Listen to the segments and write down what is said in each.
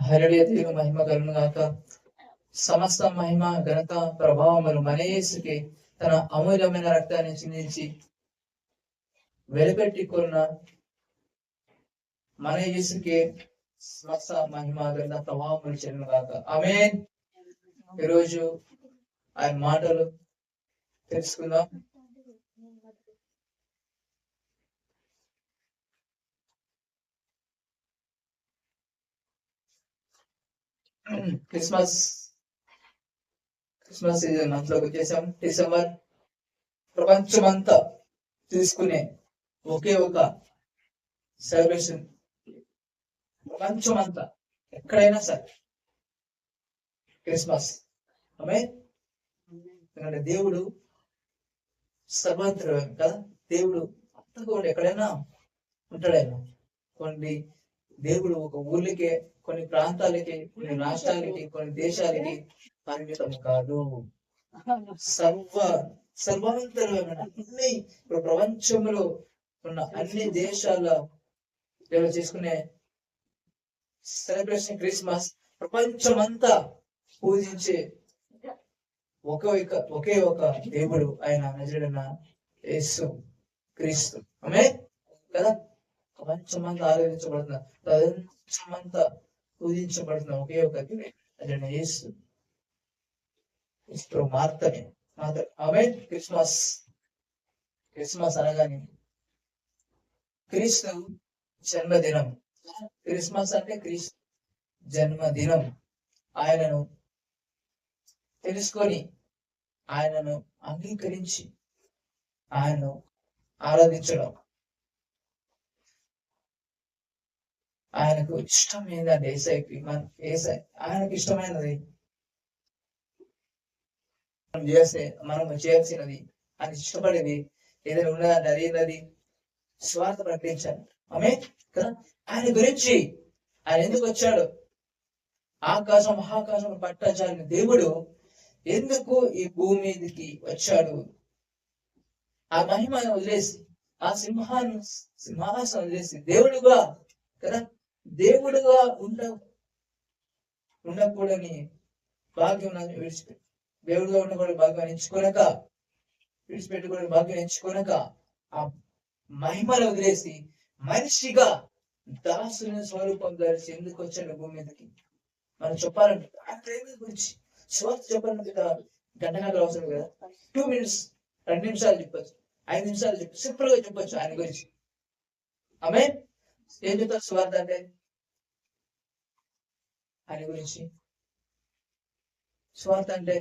హల్లెలూయా. దేవుని మహిమ కలుగును గాక. సమస్త మహిమ ఘనత ప్రభావములు మన యేసుకి తన అమూల్యమైన రక్తాన్ని చిందించి వెలిపెట్టుకున్న మన యేసుకి సమస్త మహిమ ఘనత ప్రభావములు చెల్లును గాక. ఆమేన్. ఈరోజు ఆయన మాటలు తెలుసుకుందాం. క్రిస్మస్ సీజన్ మంత్లోకి వచ్చేసాం. డిసెంబర్ ప్రపంచమంతా తీసుకునే ఒకే ఒక సెలబ్రేషన్. ప్రపంచమంతా ఎక్కడైనా సరే క్రిస్మస్. ఆమేన్. ఎందుకంటే దేవుడు సర్వత్ర కదా, దేవుడు అంతా కూడా ఎక్కడైనా ఉంటాడైనా. కొన్ని దేవుడు ఒక ఊర్లకే, కొన్ని ప్రాంతాలకి, కొన్ని రాష్ట్రాలకి, కొన్ని దేశాలకి పరిమితం కాదు. సర్వాంతరమైన అన్ని ఇప్పుడు ప్రపంచంలో ఉన్న అన్ని దేశాల చేసుకునే సెలబ్రేషన్ క్రిస్మస్. ప్రపంచమంతా పూజించే ఒకే ఒక దేవుడు, ఆయన నజరేయుడైన యేసు క్రీస్తు. ఆమేన్ కదా. ప్రపంచమంతా ఆరాధించబడుతున్న, ప్రపంచమంతా పూజించబడుతున్న ఒకే ఒక దేవుడు యేసు మాత్రమే. ఆమేన్. క్రిస్మస్ అనగానే క్రీస్తు జన్మదినం. క్రిస్మస్ అంటే క్రీస్తు జన్మదినం. ఆయనను తెలుసుకొని, ఆయనను అంగీకరించి, ఆయనను ఆరాధించడం. ఆయనకు ఇష్టం ఏంటంటే ఆయనకు ఇష్టమైనది మనం చేయాల్సినది, ఆయన ఇష్టపడేది ఏదైనా ఉన్నదంటే అదేనది స్వార్థ ప్రకటించాలి. ఆమేన్ కదా. ఆయన గురించి, ఆయన ఎందుకు వచ్చాడు, ఆకాశం మహాకాశం పట్టజాలిన దేవుడు ఎందుకు ఈ భూమి మీదకి వచ్చాడు, ఆ మహిమను వదిలేసి, ఆ సింహాసనం వదిలేసి దేవుడుగా కదా, దేవుడుగా ఉండకూడని భాగ్యం విడిచిపెట్టి, దేవుడుగా ఉండకూడని భాగ్యం ఎంచుకోనక, విడిచిపెట్టుకోవడానికి భాగ్యం ఎంచుకోనక, ఆ మహిమను వదిలేసి మనిషిగా దాసుని స్వరూపం ధరించి ఎందుకు వచ్చాడు భూమి మీదకి. మనం చెప్పాలంటే ఆయన ప్రేమ గురించి స్వార్థ చెప్పాలంటే గంటగంటలు అవసరం కదా. 2 minutes 2 నిమిషాలు చెప్పచ్చు, 5 నిమిషాలు చెప్పు, సింపుల్ గా చెప్పొచ్చు ఆయన గురించి. ఆమేన్. ఏం చెప్తారు స్వార్థ అంటే? ఆయన గురించి స్వార్థ అంటే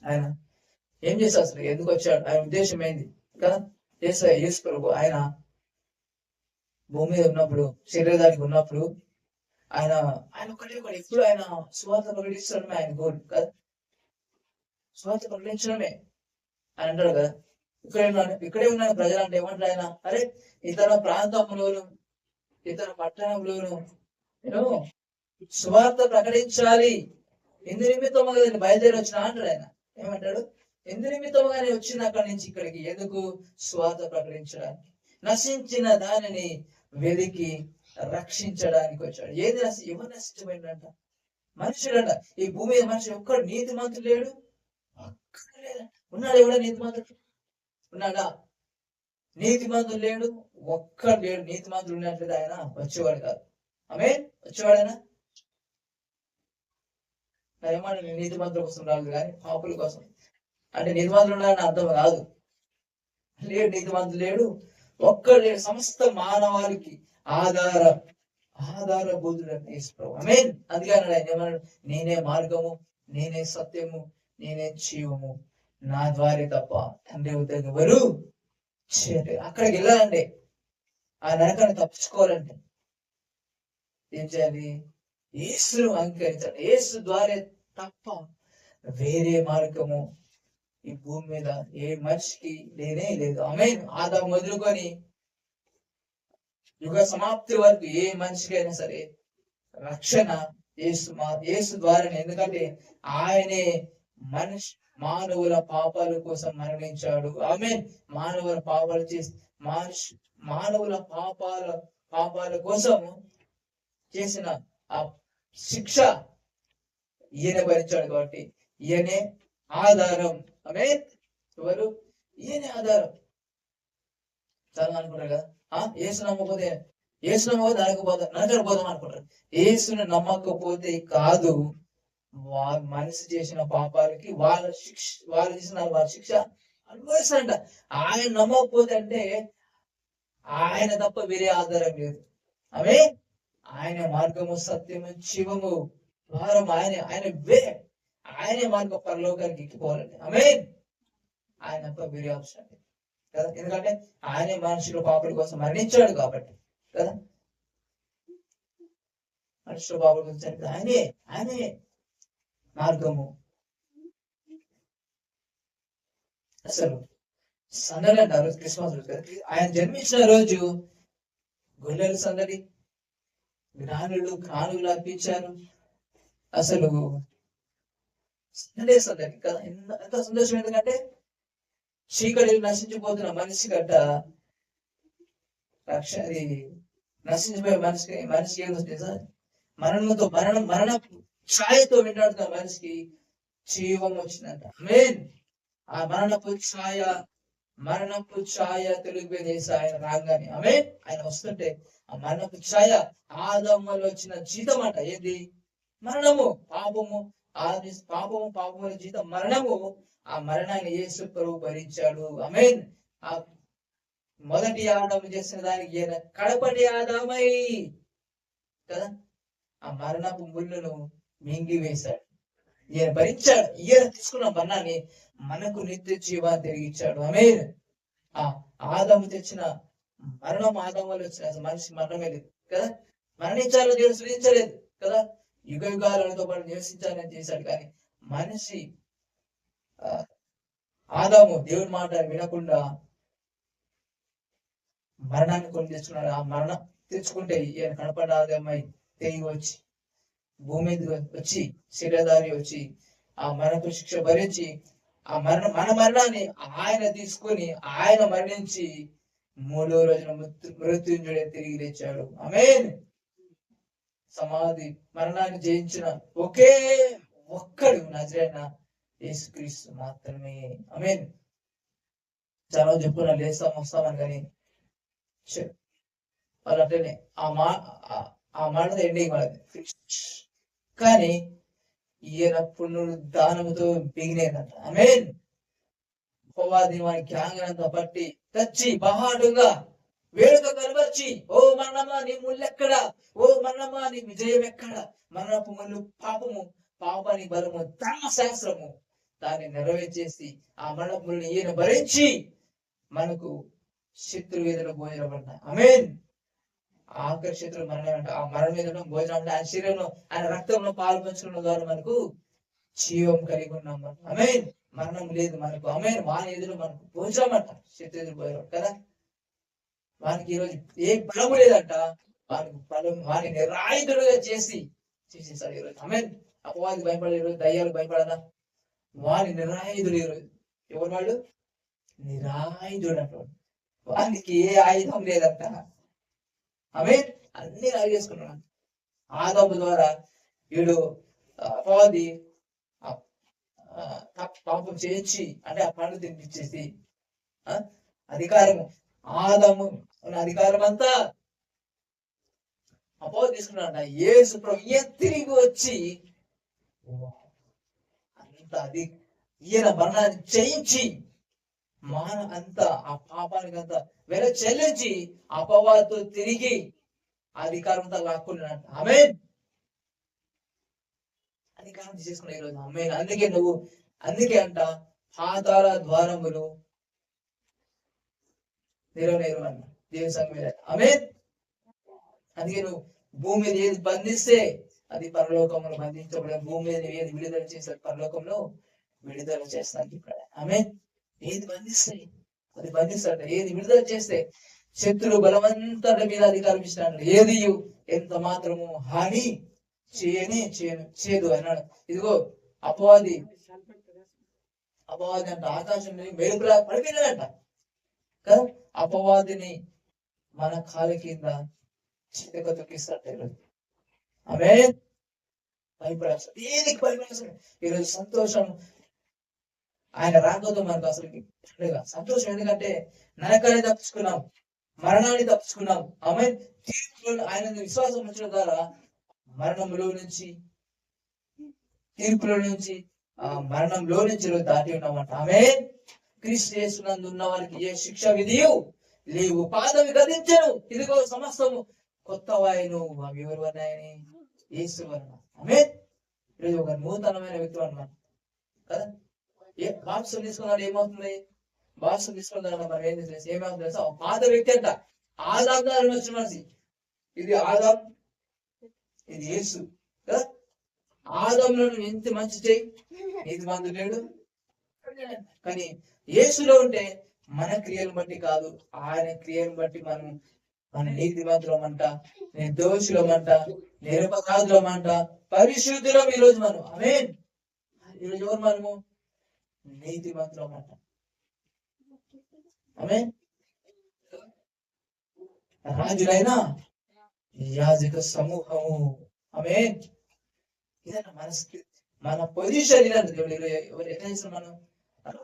ఆయన ఏం చేస్తారు, అసలు ఎందుకు వచ్చాడు, ఆయన ఉద్దేశం ఏంది కదా. యేసు ప్రభు ఆయన భూమి మీద ఉన్నప్పుడు, శరీరానికి ఉన్నప్పుడు ఆయన ఒకటి ఎప్పుడు ఆయన స్వార్థ ప్రకటించడమే ఆయన గోల్ కదా. స్వార్థ ప్రకటించడమే ఆయన అంటాడు కదా. ఇక్కడే ఉన్నాను ప్రజలు అంటే ఏమంటారు ఆయన, అరే ఇతర ప్రాంతంలోను ఇతర పట్టణంలోను నేను స్వార్థ ప్రకటించాలి, ఎందు నిమిత్తము కదా బయలుదేరి వచ్చిన అంటాడు ఆయన. ఏమంటాడు, ఎందు నిమిత్తముగానే వచ్చింది అక్కడి నుంచి ఇక్కడికి, ఎందుకు స్వార్థ ప్రకటించడానికి, నశించిన దానిని వెలికి రక్షించడానికి వచ్చాడు. ఎవరు నశించబడిందంట? మనుషులంట. ఈ భూమి మీద మనిషి ఒక్కడు నీతి మంత్రులు లేడు. ఉన్నాడు ఎవడ నీతి మంత్రుడు? ఉన్నాడా? నీతి మంత్రులు లేడు, ఒక్కడు లేడు. నీతి మంత్రులు ఉన్నట్లయితే ఆయన వచ్చేవాడు కాదు. ఆమేన్. వచ్చేవాడైనా ఏమంటే నీతి మంత్రుల కోసం రాదు కానీ పాపుల కోసం. అంటే నీతి మంత్రులు ఉన్నాడని అర్థం కాదు. లేడు, నీతి మంత్రులు లేడు, ఒక్కడు లేడు. సమస్త మానవాళికి ఆధారభూతుడు అంటే యేసు ప్రభు. ఆమేన్. అందుకే ఆయన ఏమన్నాడు, నేనే మార్గము, నేనే సత్యము, నేనే జీవము, నా ద్వారా తప్ప తండ్రి వద్దకు ఎవరు చేయలేదు. అక్కడికి వెళ్ళాలంటే, ఆ నరకాన్ని తప్పించుకోవాలంటే ఏం చేయాలి? యేసును అంగీకరించాలి. యేసు ద్వారా తప్ప వేరే మార్గము ఈ భూమి మీద ఏ మనిషికి లేనే లేదు. ఆమేన్. ఆదాము మొదలుకొని యుగ సమాప్తి వరకు ఏ మనిషికైనా సరే రక్షణ యేసు ద్వారానే. ఎందుకంటే ఆయనే మానవుల పాపాల కోసం మరణించాడు. ఆమేన్. మానవుల పాపాల కోసం చేసిన ఆ శిక్ష ఈయన భరించాడు కాబట్టి ఈయనే ఆధారం. ఆమె ఎవరు? ఈయనే ఆధారం. చాలా అనుకుంటారు కదా, యేసు నమ్మకపోతే నరకపోతాం అనుకుంటారు. యేసును నమ్మకపోతే కాదు, మనిషి చేసిన పాపాలకి వాళ్ళు చేసిన వాళ్ళ శిక్ష అనుభవిస్తారంట. ఆయన నమ్మకపోతే అంటే ఆయన తప్ప వేరే ఆధారం లేదు. ఆమె ఆయన మార్గము, సత్యము, జీవము, ద్వారం ఆయన ఆయనే మార్గం పరలోకానికి ఎక్కిపోవాలండి. ఆమె ఆయన తప్ప వేరే అవసరం లేదు కదా. ఎందుకంటే ఆయనే మనుషుల పాపల కోసం మరణించాడు కాబట్టి కదా. మనుషుల పాపల కోసం చనిపోయి ఆయనే మార్గము. అసలు సందడి అంటారు క్రిస్మస్ రోజు కదా. ఆయన జన్మించిన రోజు గొల్లెల సందడి, జ్ఞానులు అర్పించారు. అసలు సందడే సందడి కదా. ఎంత సంతోషం! ఎందుకంటే చీకటి నశించిపోతున్న మనిషి గట్ట నశించిపోయే మనిషికి ఏమొస్తుంది సార్? మరణ ఛాయతో వెంటాడుతున్న మనిషికి జీవం వచ్చిందంట. మెయిన్ ఆ మరణపు ఛాయ తెలుగు ఆయన రాగానే ఆయన వస్తుంటే ఆ మరణపు ఛాయ ఆదమ్మలో వచ్చిన జీతం అంట. ఏంది? మరణము, పాపము జీతం మరణము. ఆ మరణాన్ని యేసు ప్రభువు భరించాడు. ఆమేన్. ఆ మొదటి ఆదాము చేసిన దానికి ఈయన కడపటి ఆదామై కదా ఆ మరణపు ముళ్ళను మింగివేశాడు. ఈయన భరించాడు. ఈయన తీసుకున్న మరణాన్ని మనకు నిత్య జీవాన్ని తిరిగిచ్చాడు. ఆమేన్. ఆ ఆదాము తెచ్చిన మరణం, ఆదాములో వచ్చిన మనిషి మరణమే లేదు కదా. మరణించాలని దేవుడు సృజించలేదు కదా. యుగ యుగాలతో పాటు నివసించాలని చేశాడు. కానీ మనిషి ఆదాము దేవుని మాట వినకుండా మరణాన్ని కొని తెచ్చుకున్నాడు. ఆ మరణం తెచ్చుకుంటే ఈయన కనపడ ఆదామై తెగి వచ్చి భూమి మీద వచ్చి శరీరధారి వచ్చి ఆ మరణపు శిక్ష భరించి మన మరణాన్ని ఆయన తీసుకొని ఆయన మరణించి 3వ రోజున మృత్యుంజుడే తిరిగి లేచాడు. ఆమేన్. సమాధి మరణాన్ని జయించిన ఒకే ఒక్కడు నజరేయుడైన యేసుక్రీస్తు మాత్రమే. ఆమేన్. చాలా చెప్పుకున్నా వస్తామని కానీ వాళ్ళు అంటేనే ఆ మాట ఎండింగ్ వాళ్ళది. కానీ ఈయన పునరుద్ధానముతో బిగినేదంట. ఆమేన్. అపవాది వాని గ్యాంగ్ అంతా పట్టి తెచ్చి బహాడుగా వేడుక కనబర్చి, ఓ మరణమా నీ ముళ్ళెక్కడా? ఓ మరణమా నీ విజయం ఎక్కడ? మరణపు ముళ్ళు పాపాని బలము, ధర్మశాస్త్రము దాన్ని నెరవేర్చేసి ఆ మరణపు ముళ్ళని ఈయన భరించి మనకు శత్రు వేదన భోజనం అంట. ఆమేన్. ఆఖరి శత్రు మరణం అంట. ఆ మరణం మీద భోజనం అంటే ఆయన శరీరంలో, ఆయన రక్తంలో పాలు పంచుకున్న ద్వారా మనకు జీవం కలిగి ఉన్నాం. ఆమేన్. మరణం లేదు మనకు. ఆమేన్. వాని ఎదురు మనకు భోజనం అంట. శత్రు ఎదురు భోజనం కదా. వానికి ఈరోజు ఏ బలము లేదంట. వాని నిరాయుధుడుగా చేసేసాడు ఈరోజు. ఆమేన్. అపవాదికి భయపడే ఈరోజు దయ్యాలు భయపడదా? వాని నిరాయుధుడు ఈరోజు. ఎవరు వాళ్ళు? నిరాయుధుడు అంటాడు. వానికి ఏ ఆయుధం లేదంట. ఆమేన్. అన్ని లాగేసుకున్నాడు. ఆదాము ద్వారా వీడు అపవాది పాపం చేయించి అంటే ఆ పండు తినిపించేసి అధికారం, ఆదాము ఉన్న అధికారం అంతా అపవాది తీసుకున్నాడు. యేసు ప్రభు తిరిగి వచ్చి అంత ఈయన మరణాన్ని జయించి అంతా ఆ పాపానికి అంతా వెల చెల్లించి అపవాదితో తిరిగి అధికారంతో లాక్కున్నాడు. ఆమేన్. అధికారం తీసుకున్న ఈరోజు. ఆమేన్. అందుకే అంట పాతాళ ద్వారములు నిరవలేరు అన్న దేవుని సంఘం మీద. ఆమేన్. అందుకే నువ్వు భూమి మీద ఏది బంధిస్తే అది పరలోకంలో బంధించబడే, భూమి మీద ఏది విడుదల చేస్తే పరలోకంలో విడుదల చేస్తాను చెప్పాడు. ఆమేన్. ఏది బంధిస్తాయి అది బంధిస్తాడు. ఏది విడుదల చేస్తే శత్రు బలవంతుడి మీద అధికారం ఇస్తాడు. ఏది ఎంత మాత్రము హాని చేయదు అన్నాడు. ఇదిగో అపవాది అంట ఆకాశం మెరుపులా పడిపోయినాడంట కదా. అపవాదిని మన కాలు కింద చితక తొక్కిస్తాడు. ఆమేన్. భయపడాల్సి దేనికి భయపడాల్సి. ఈరోజు సంతోషం ఆయన రాకతో మనకు అసలు సంతోషం. ఎందుకంటే నరకాన్ని తప్పించుకున్నాం, మరణాన్ని తప్పించుకున్నాం. ఆమె తీర్పులో ఆయన విశ్వాసం ఉంచడం ద్వారా మరణంలో నుంచి, తీర్పులో నుంచి, మరణంలో నుంచి దాటి ఉన్నామంట. ఆమె క్రీస్తు యేసునందు ఉన్న వారికి ఏ శిక్ష విధియు లేవు, పాదవి గదించను, ఇదిగో సమస్తము కొత్త వాయును. అవి ఎవరు అన్నాయని? యేసు వలన. ఆమె ఈరోజు ఒక నూతనమైన వ్యక్తి అన్నమాట కదా. బాప్సం తీసుకున్నాడు, ఏమవుతుంది? బాప్సం తీసుకున్నాడు మనం ఏం చేసి ఏమవుతుంది తెలుసా? పాత వ్యక్తి అంట, ఆదాం గారు వచ్చిన మనిషి. ఇది ఆదాం, ఇది యేసు కదా. ఆదాంలో ఎంత మంచి చేయి, ఇది మందు లేడు. కానీ యేసులో ఉంటే మన క్రియలు బట్టి కాదు, ఆయన క్రియలు బట్టి మనం మన నీతిమంతులమంట, నిర్దోషులమంట, నిరపరాధులమంట, పరిశుద్ధులం ఈరోజు మనం. ఆమేన్. ఈరోజు ఎవరు మనము? నీతిమంతులమంట. ఆమేన్. రాజులైన యాజక సమూహము. ఆమేన్. ఇదన్న మన పొజిషన్ ఇదండి. ఎవరు ఎట్లా చేస్తారు? మనం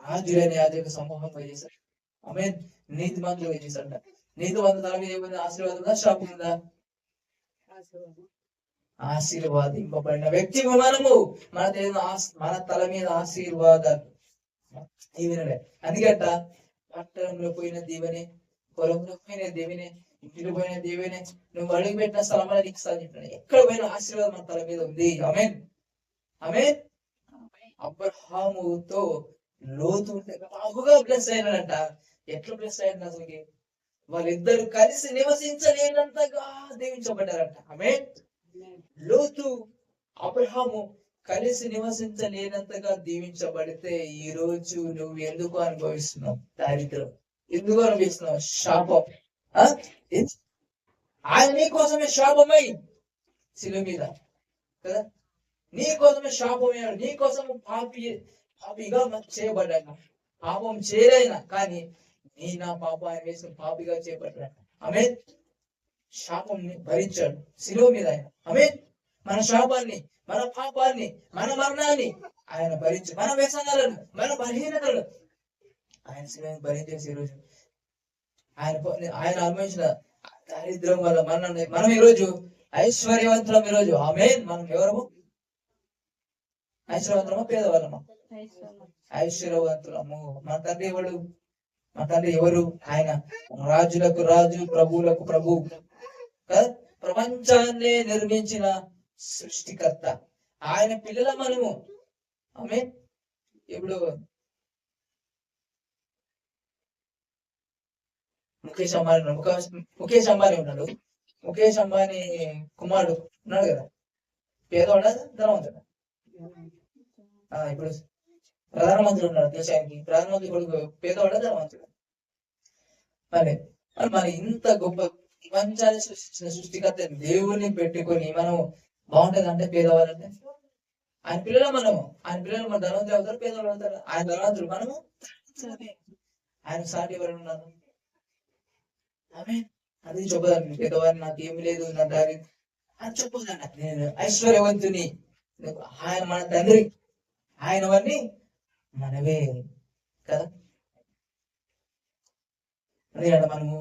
రాజులైన యాజక సమూహంగా చేశారు. ఆమేన్. నీతిమంతులుగా చేశారంట. నీతిమంతుల తల మీద ఏమైనా ఆశీర్వాదం ఉందా, శాపం ఉందా? ఆశీర్వాదింపబడిన వ్యక్తి మనము. మన తల మీద ఆశీర్వాదాలు దీవెనలే. అందుకంట పట్టణంలో పోయిన దీవెనే, పొలంలో పోయిన దీవెనే, ఇంటిలో పోయిన దీవెనే, నువ్వు అడుగు పెట్టిన స్థలంలో నీకు చెప్పాను. ఎక్కడ పోయిన ఆశీర్వాదం మన తల మీద ఉంది. ఆమేన్. ఆమేన్. అబ్రహాముతో లోతు బాగుగా బ్లెస్ అయినాడంట. ఎట్లా బ్లెస్ అయ్యాడు అసలుకి? వాళ్ళిద్దరు కలిసి నివసించలేనంతగా దీవించబడ్డారంట. ఆమేన్. లోతు అబ్రహాము కలిసి నివసించలేనంతగా దీవించబడితే ఈ రోజు నువ్వు ఎందుకు అనుభవిస్తున్నావు దారిద్రం? ఎందుకు అనుభవిస్తున్నావు శాపం? ఆయన నీ కోసమే శాపమై శిలువ మీద కదా, నీ కోసమే శాపమయ్యాడు. నీ కోసము పాపిగా చేయబడ్డాడు. పాపం చేయలేనా కానీ నా పాపం ఆయన వేసిన పాపిగా చేయబడ్డాడు. ఆమేన్. శాపం భరించాడు శిలువ మీద ఆయన. ఆమేన్. మన శాపాన్ని, మన పాపాన్ని, మన మరణాన్ని ఆయన భరించి, మన వ్యసనాలను, మన బలహీనతలను ఆయన శిలువని భరించేసి ఈరోజు ఆయన అనుభవించిన దారిద్ర్యం వల్ల మనం ఈరోజు ఐశ్వర్యవంతులం. ఈరోజు ఆమేన్. మనం ఎవరము? ఐశ్వర్యవంతులమా పేదవాళ్ళమా? ఐశ్వర్యవంతులము. మన తండ్రి ఎవడు? మన తండ్రి ఎవరు? ఆయన రాజులకు రాజు, ప్రభువులకు ప్రభు కదా, ప్రపంచాన్ని నిర్మించిన సృష్టికర్త. ఆయన పిల్లల మనము. ఆమేన్. ఇప్పుడు ముఖేష్ అంబానీ ఉన్నాడు. ముఖేష్ అంబానీ కుమారుడు ఉన్నాడు కదా, పేదవాడా ధనవంతుడా? ఇప్పుడు ప్రధానమంత్రి ఉన్నాడు దేశానికి, ప్రధానమంత్రి కొడుకు పేదవాడా ధనవంతుడు? మరి ఇంత గొప్ప ప్రపంచాన్ని సృష్టించిన సృష్టికర్త దేవుని పెట్టుకొని మనం బాగుంటది అంటే పేదవాళ్ళంటే ఆయన పిల్లలు మనము. ఆయన పిల్లలు మన ధనవంతులు అవుతారు, పేదవాళ్ళు అవుతారు. ఆయన ధనవంతులు, మనము ఆయన సాటి ఎవరు ఉన్నారు? ఆమె అది చెప్పదండి. పేదవారిని నాకు ఏమి లేదు, నా దారి అని చెప్పదండి. నేను ఐశ్వర్యవంతుని. ఆయన మన తండ్రి, ఆయనవన్నీ మనవే కదా. అదేంట మనము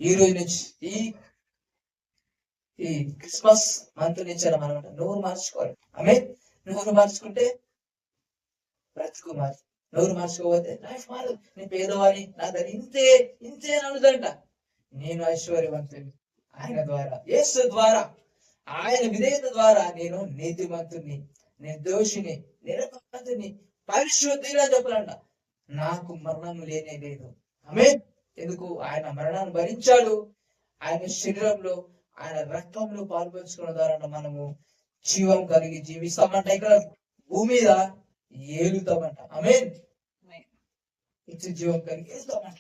ఈ రోజు నుంచి ఈ క్రిస్మస్ మంత్ నుంచి మనం నోరు మార్చుకోవాలి. ఆమె నోరు మార్చుకుంటే బ్రతుకు మారు. నోరు మార్చుకోకపోతే లైఫ్ మారదు. నేను పేదవాడిని, నా దగ్గర ఇంతే ఇంతే అనుదంట. నేను ఐశ్వర్యవంతుని ఆయన ద్వారా, యేసు ద్వారా, ఆయన విధేయత ద్వారా నేను నీతిమంతుని, నిర్దోషిని, నిరపరాధిని, పరిశుద్ధిని అని చెప్పాలంట. నాకు మరణం లేనే లేదు. ఆమె ఎందుకు? ఆయన మరణాన్ని భరించాడు. ఆయన శరీరంలో, ఆయన రక్తంలో పాల్పంచుకున్న ద్వారా మనము జీవం కలిగి జీవిస్తామంట. ఇక్కడ భూమి మీద ఏలుతామంట. ఆమేన్. ఇచ్చి జీవం కలిగి ఏలుతామంట.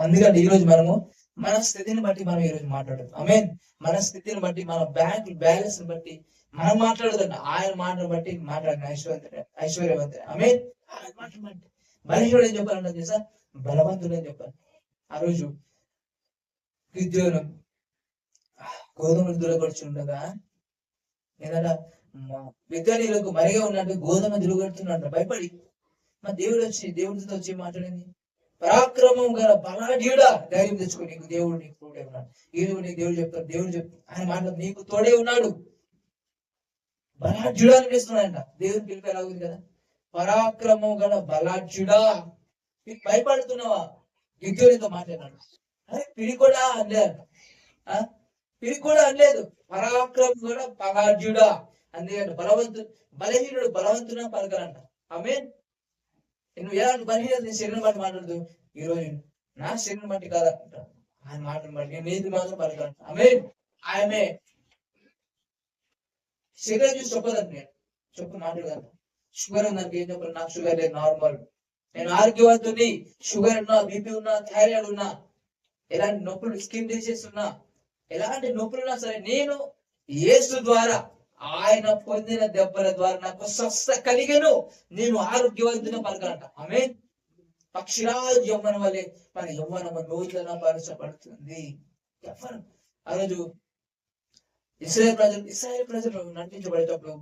అందుకంటే ఈరోజు మనము మన స్థితిని బట్టి మనం ఈరోజు మాట్లాడదు. ఆమేన్. మన స్థితిని బట్టి, మన బ్యాంక్ బ్యాలెన్స్ బట్టి మనం మాట్లాడుతున్నా ఆయన మాటను బట్టి మాట్లాడిన ఐశ్వర్యవంతుడు. ఆమె ఆయన మాటను బట్టి బలహీనుడు ఏం చెప్పాలంటే తెలుసా, బలవంతుడు అని చెప్పాలి. ఆ రోజు గిద్యోను గోధుమలు దురగొడుచు ఉండగా ఏదన్నా విద్యార్థులకు మరిగా ఉన్నట్టు గోధుమ దురగొడుతున్నట్టు భయపడి మా దేవుడితో వచ్చి మాట్లాడింది. పరాక్రమం గల బలాఢ్యుడా, ధైర్యం తెచ్చుకో, నీకు దేవుడు నీకు తోడే ఉన్నాడు. నీకు దేవుడు చెప్తాడు, ఆయన మాట నీకు తోడే ఉన్నాడు. బలాఢ్యుడా అని పిలుస్తున్నాడంట. దేవుని పిలుపు ఎలా ఉంది కదా, పరాక్రమం గల బలాఢ్యుడా. నీకు భయపడుతున్నావా? గిద్యోనితో మాట్లాడినాడు. అరే పిడికొడా అనలేదంట, పిడికొడా అనలేదు, పరాక్రమం కూడా బలాఢ్యుడా. అందుకంటే బలహీనుడు బలవంతుడా పలకరంట. ఆమె నువ్వు ఎలాంటి బలహీనత నీ శరీరం బట్టి మాట్లాడదు. ఈ రోజు నా శరీరం బట్టి కాదంట, ఆయన మాటను బట్టి నీతి మాత్రం పలకరంట. ఆమె శరీరం చూసి చెప్పదంట, నేను చెప్పు మాట్లాడదంట. షుగర్ ఉందానికి ఏం చెప్పాలి, నాకు షుగర్ లేదు, నార్మల్, నేను ఆరోగ్యవంతుని. షుగర్ ఉన్నా, బీపీ ఉన్నా, థైరాయిడ్ ఉన్నా, ఎలాంటి నొప్పులు, స్కిన్ డిసీజ్ ఉన్నా, ఎలాంటి నొప్పులున్నా సరే నేను యేసు ద్వారా, ఆయన పొందిన దెబ్బల ద్వారా నాకు స్వస్థ కలిగను, నేను ఆరోగ్యవంతుని పలకాలంట. ఆమె పక్షిరాజు యవ్వనం వల్లే మన యవ్వనము నూతన పరచబడుతుంది. ఆ రోజు ఇశ్రాయేలు ప్రజలు నటించబడేటప్పుడు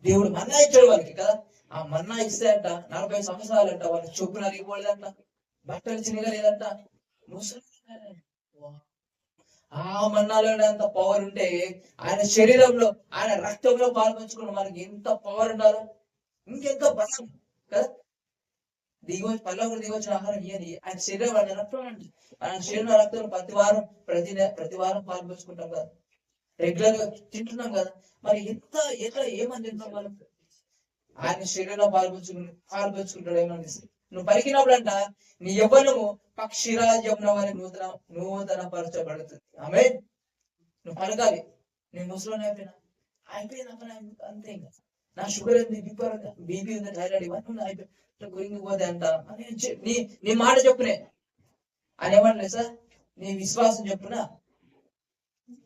దేవుడు మన్నా ఇచ్చాడు వాళ్ళకి కదా. ఆ మన్నా ఇస్తే అంట 40 సంవత్సరాలంట వాళ్ళు చొప్పున అరిగిపోలేదంట, బట్టలు చినగలేదంట, ముసలి. ఆ మన్నాలో అంత పవర్ ఉంటే ఆయన శరీరంలో, ఆయన రక్తంలో పాల్పంచుకున్న మనకి ఎంత పవర్ ఉండాలో, ఇంకెంత బలం కదా. పల్లెలు దిగొచ్చిన ఆహారం ఇయని ఆయన శరీరం, ఆయన రక్తం అండి, ఆయన శరీరం రక్తం ప్రతి వారం పాల్పంచుకుంటాం కదా, రెగ్యులర్ గా తింటున్నాం కదా. మరి ఎట్లా ఏమని తింటాం మనం? ఆయన శరీరంలో పాల్పంచుకుంటాడు. ఏమని నువ్వు పలికినప్పుడు అంట నీ యవ్వనము పక్షిరాజ్యంలో వారి నూతన పరచబడుతుంది. ఆమె నువ్వు పలకాలి. నేను ముసలోని అయిపోయినా అంతే. ఇంకా నా షుగర్ ఉంది, బీపీ ఉంది, థైరాయిడ్, ఇవన్నీ అయిపోయి గురించి పోతే అంట నీ మాట చెప్పునే. ఆయన ఏమంటలే సార్, నీ విశ్వాసం చెప్పునా,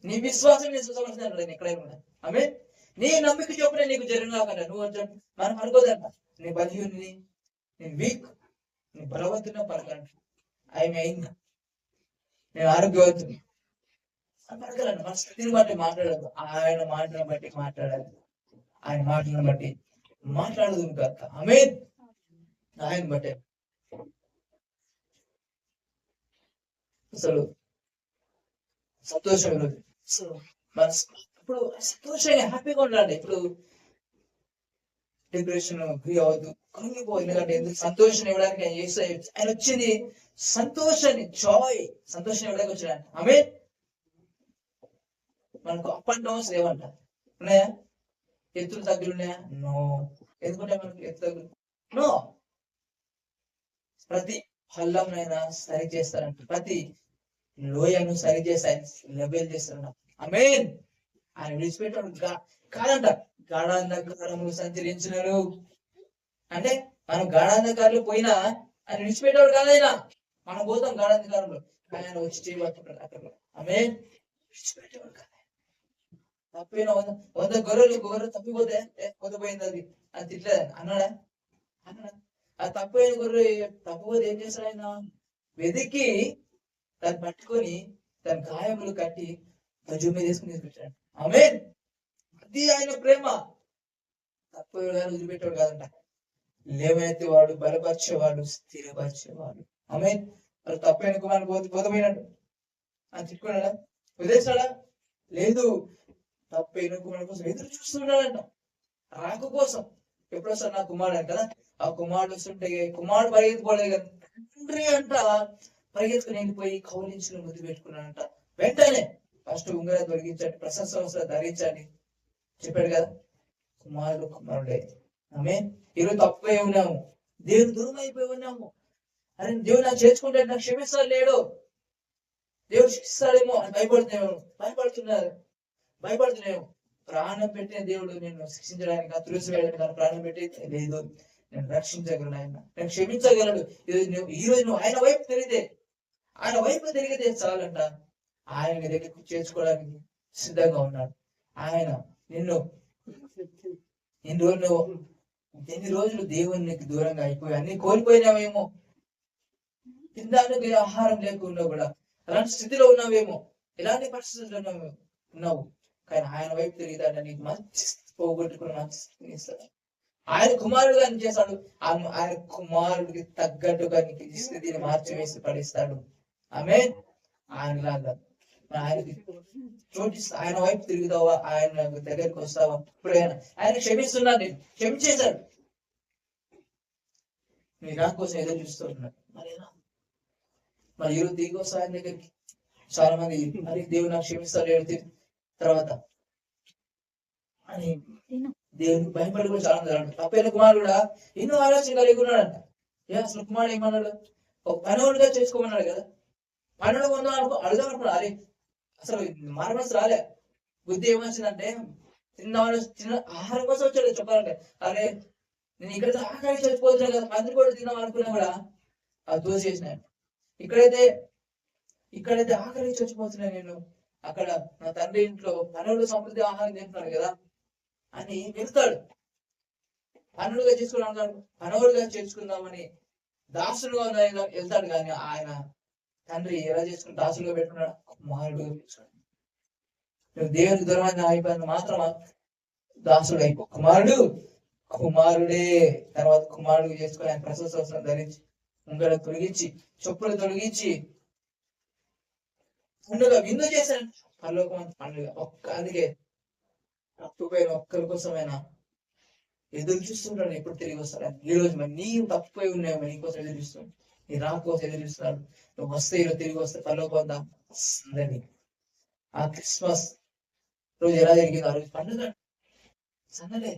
నీ విశ్వాసం నేను సుసమర్థండి ఎక్కడైనా. ఆమె నీ నమ్మిక చెప్పునే నీకు జరిగినాకంట. నువ్వు చెప్పు, మనం అనుకోదంట నీ బలహీనుని, నేను వీక్, నేను బలవంతున్నా పలకండి. ఆయన అయిందా, నేను ఆరోగ్యవంతుని పలకలండి. మన స్థితిని బట్టి మాట్లాడదు, ఆయన మాటను బట్టి మాట్లాడాలి, ఆయన మాటలను బట్టి మాట్లాడదు కాక. ఆమె ఆయన బట్టే అసలు సంతోషం ఈరోజు. సో మన ఇప్పుడు సంతోషంగా హ్యాపీగా ఉండాలి. ఇప్పుడు డిప్రెషన్ గురి అవ్వద్దు, కృంగిపో. ఎందుకంటే ఎందుకు సంతోషం ఇవ్వడానికి ఆయన వచ్చింది, సంతోషాన్ని, సంతోషం ఇవ్వడానికి వచ్చాడు. ఆమె మనకు అప్ అండ్ డౌన్స్ ఏమంట ఉన్నాయా? ఎత్తులు తగ్గులు ఉన్నాయా? నో. ఎందుకంటే మనకు ఎత్తు తగ్గులు నో. ప్రతి పల్లంనైనా సరి చేస్తారంట, ప్రతి లోయను సరి చేసి ఆయన లెవెల్ చేస్తారంట. ఆమె ఆయన విడిచిపెట్టాడు కాదంట. గాఢాంధకారములు సంచరించినారు అంటే మనం గాఢాంధకారులు పోయినా ఆయన విడిచిపెట్టాడు కాదైనా. మనం పోతాం గాఢాంధకారంలో, ఆయన వచ్చి చేయబడుతుంటాడు అక్కడ. ఆమె విడిచిపెట్టేవాడు కాదు. తప్పిన 100 గొర్రెలు తప్పిపోతే కొత్తపోయింది అది అని తిట్టలేదు అన్నాడా? ఆ తప్పైన గొర్రె తప్పిపోతే ఏం చేస్తాడు ఆయన? వెతికి దాన్ని పట్టుకొని దాని గాయములు కట్టి భుజం మీద వేసుకుని తీసుకొచ్చాడు. ఆమె అది ఆయన ప్రేమ. తప్పేవాడు కానీ వదిలిపెట్టేవాడు కాదంట, లేవనెత్తేవాడు, బలపరిచేవాడు, స్థిరపరిచేవాడు. ఆమె మరి తప్పైన కుమారుడు పోతపోయినాడు అని తిట్టుకున్నాడా? వదిలేస్తాడా? లేదు. తప్పైన కుమారుడు కోసం ఎదురు చూస్తున్నాడంట, రాకు కోసం. ఎప్పుడు వస్తాడు నా కుమారుడు అని కదా. ఆ కుమారుడు వస్తుంటే కుమారుడు పరిగెత్తుకోలేదు కదా, తండ్రి అంట పరిగెత్తుకుని వెళ్ళిపోయి కౌలించుకుని ముద్దు పెట్టుకున్నాడంట. వెంటనే ఫస్ట్ ఉంగరం తొలగించండి, ప్రశంస ధరించండి చెప్పాడు కదా. కుమారుడే. ఆమె ఈరోజు తప్పై ఉన్నాము, దేవుడు దూరం అయిపోయి ఉన్నాము. అరే దేవుడు నాకు చేర్చుకుంటే నాకు క్షమిస్తాడు లేడు, దేవుడు శిక్షిస్తాడేమో అని భయపడుతున్నాము. ప్రాణం పెట్టిన దేవుడు నేను శిక్షించడానికి, తులసివేయడానికి ప్రాణం పెట్టి లేదు, నేను రక్షించగలను, ఆయన నేను క్షమించగలడు. ఈ రోజు నువ్వు ఆయన వైపు తిరిగితే చాలంట, ఆయన దగ్గరికి చేర్చుకోవడానికి సిద్ధంగా ఉన్నాడు. ఆయన నిన్ను ఎన్ని రోజులు దేవునికి దూరంగా అయిపోయి అన్ని కోల్పోయినావేమో, తినడానికి ఆహారం లేకుండా కూడా అలాంటి స్థితిలో ఉన్నావేమో, ఎలాంటి పరిస్థితుల్లో ఉన్నావు. కానీ ఆయన వైపు తిరిగిదాన్ని నీకు మంచి పోగొట్టుకుని మంచి స్థితిని ఇస్తాడు. ఆయన కుమారుడుగా చేశాడు. ఆయన కుమారుడికి తగ్గట్టుగా నీకు ఈ స్థితిని మార్చివేసి పడిస్తాడు. ఆమె ఆయనలాగా ఆయనకి చోటిస్తా, ఆయన వైపు తిరుగుతావా, ఆయన దగ్గరికి వస్తావా, ఇప్పుడైనా ఆయన క్షమిస్తున్నాడు, నేను క్షమించేశాడు, నీ నా కోసం ఎదురు చూస్తూ ఉన్నాడు. మరి ఈరోజు తిరిగి వస్తా ఆయన దగ్గరికి. చాలా మంది మరి దేవుడు నాకు క్షమిస్తాడు తర్వాత అని దేవునికి భయపడి కూడా చాలా మంది అంటారు. తప్పైన కుమారుడు కూడా ఎన్నో ఆలోచన కలిగి ఉన్నాడంట. అసలు కుమారుడు ఏమన్నాడు, ఒక పనివాడుగా చేసుకోమన్నాడు కదా, పనులు కొందాం అడుగుదాం అనుకున్నాడు. అరే అసలు మనసు రాలే, బుద్ధి ఏమొచ్చిందంటే చిన్న ఆహారం కోసం వచ్చాడు. చెప్పాలంటే అరే నేను ఇక్కడ ఆకలి చచ్చిపోతున్నాను కదా, మంది కూడా తిన్నాం అనుకున్నా కూడా అది దోష చేసినాను. ఇక్కడైతే ఆకలి చచ్చిపోతున్నాను నేను, అక్కడ నా తండ్రి ఇంట్లో పనులు సమృద్ధి ఆహారం తింటున్నాడు కదా అని వెళ్తాడు. పనులుగా చేసుకున్నాడు, పనులుగా చేసుకుందామని దాసులుగా వెళ్తాడు. కానీ ఆయన తండ్రి ఎలా చేసుకుని దాసులుగా పెట్టుకున్నాడు, కుమారుడుగా పెట్టుకున్నాడు. నువ్వు దేవునికి దూరమైన అయిపోయిన మాత్రం దాసుడు అయిపో, కుమారుడే. తర్వాత కుమారుడు చేసుకుని ఆయన ప్రశంస ధరించి ఉంగరం తొలగించి చెప్పులు తొలగించి పండుగ విందు చేశాడు. పరలోకం పండుగ అందుకే తప్పుపోయిన ఒక్కరి కోసమైనా ఎదురు చూస్తుంటాడు, ఎప్పుడు తిరిగి వస్తాడు. ఈ రోజు మరి నీవు తప్పుపోయి ఉన్నావు, నీకోసం ఎదురు చూస్తాడు, నీ రా కోసం ఎదురు చూస్తున్నాడు. నువ్వు వస్తే ఈరోజు తిరిగి వస్తే పరలోకం సందడి. ఆ క్రిస్మస్ రోజు ఎలా జరిగింది, ఆ రోజు పండుగ సందడే.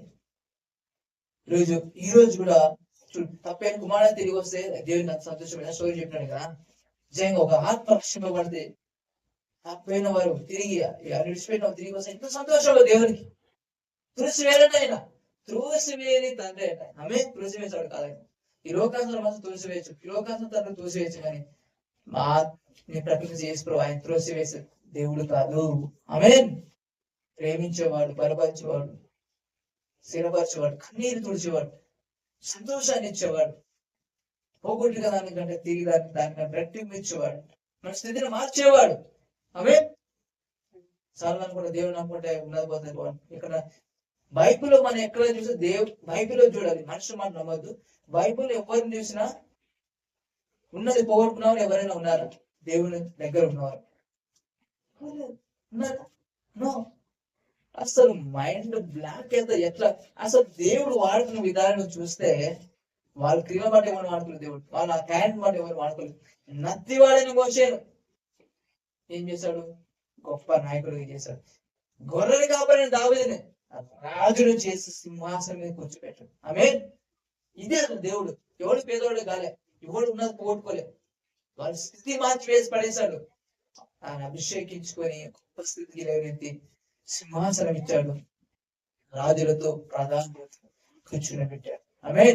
ఈ రోజు కూడా తప్పైన కుమారుడు తిరిగి వస్తే దేవుని నాకు సంతోషమైన స్టోరీ చెప్పినాడు కదా. నిజంగా ఒక ఆత్మ రక్షింపబడితే తప్పైన వారు తిరిగి విడిచిపెట్టిన తిరిగి వస్తే ఎంతో సంతోషంగా దేవునికి. తులసివేలంటే ఆయన త్రోసివేరి తండ్రి అంట. ఆమె తులసివేశాడు కాదని ఈ లోకాంతం మాత్రం తులసివేయచ్చు, ఈ లోకాంతం తండ్రి తులసివేయచ్చు. కానీ మా ప్రకృతి చేసి ఆయన త్రోసివేసే దేవుడు కాదు. ఆమె ప్రేమించేవాడు, బలపరిచేవాడు, స్థిరపరిచేవాడు, కన్నీరు తుడిచేవాడు, సంతోషాన్ని ఇచ్చేవాడు, పోగొట్టుగా దానికంటే తిరిగి దానికంటే రెట్టింపు ఇచ్చేవాడు, మన స్థితిని మార్చేవాడు. ఆమె చాలా కూడా దేవుడు అనుకుంటే ఉండకపోతే. ఇక్కడ బైబిల్లో మనం ఎక్కడ చూస్తే బైబిల్లో చూడాలి, మనుషులు మాట నమ్మద్దు. బైబిల్ ఎవరిని చూసినా ఉన్నది పోగొట్టుకున్నవారు ఎవరైనా ఉన్నారా? దేవుని దగ్గర ఉన్నవారు ఉన్నారా? అసలు మైండ్ బ్లాక్ అయితే ఎట్లా? అసలు దేవుడు వాడుతున్న విధానం చూస్తే వాళ్ళ క్రియల మాట ఎవరు వాడుకోలేదు, దేవుడు వాళ్ళ హ్యాండ్ మాట ఎవరు వాడుకోలేదు. నత్తి వాడని మోషేను ఏం చేశాడు? గొప్ప నాయకుడిగా చేశాడు. గొర్రెలు కాపాడిన దావీదుని రాజును చేసి సింహాసనం మీద కూర్చోబెట్టాడు. ఆమె ఇదే అసలు దేవుడు. ఎవడు పేదవాడు కాలే, ఎవడు ఉన్నది పోగొట్టుకోలే, వాళ్ళ స్థితి మార్చి వేసి పడేశాడు. ఆయన అభిషేకించుకొని గొప్ప స్థితికి లేవనెత్తి సింహాసనం ఇచ్చాడు, రాజులతో ప్రధానులతో కూర్చుని పెట్టాడు. ఆమె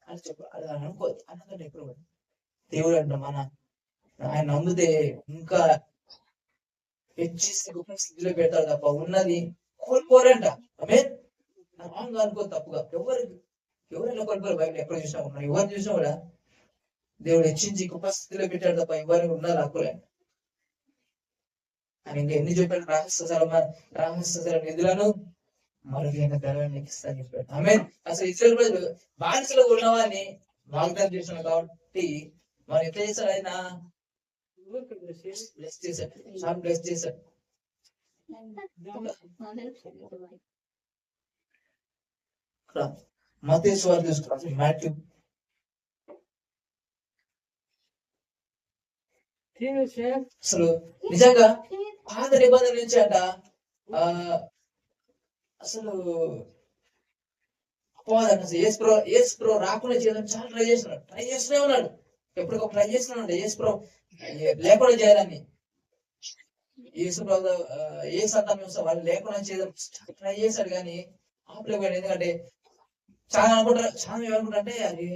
అని చెప్పు అది అనుకోదు. అన్నదంటే ఎప్పుడు దేవుడు అంట మన ఆయన నమ్మితే ఇంకా హెచ్చిస్తే గొప్ప స్థితిలో పెడతాడు తప్ప ఉన్నది కోల్పోరంట. ఆమె రాంగ్ అనుకోదు, తప్పుగా. ఎవరైనా కోల్పోరు. బయట ఎక్కడ చూసినా ఉన్నారు, ఎవరు చూసినా కూడా దేవుడు హెచ్చించి గొప్ప స్థితిలో పెట్టాడు తప్ప ఎవరికి ఉన్నారు అనుకోలే. అని ఇంకా ఎన్ని చెప్పాడు? రహస్య నిధులను మరుగైన ధనాన్ని ఇస్తాను చెప్పాడు. ఆమె అసలు ఇస్రాయేల్ ప్రజలు బానిసలో ఉన్న వారిని వాగ్దానం చేస్తున్నాడు కాబట్టి వారు ఎట్లా చేశాడు? ఆయన బ్లెస్ చేశాడు, చాలా బ్లెస్ చేశాడు. మత్తయి సువార్త చూసుకోవాలి, మాథ్యూ అసలు నిజంగా పాత నిబంధన నుంచి అంట అసలు అపవాదం యేసు రాకుండా చేయాలని చాలా ట్రై చేస్తూనే ఉన్నాడు. ఎప్పటికప్పుడు ట్రై చేస్తున్నాడు యేసు లేకుండా చేయాలని. ఏ సంతానం వాళ్ళు లేకుండా చేయడం ట్రై చేశాడు, కానీ ఆపలేకపోయాడు. ఎందుకంటే చాలా ఏమనుకుంటారంటే అది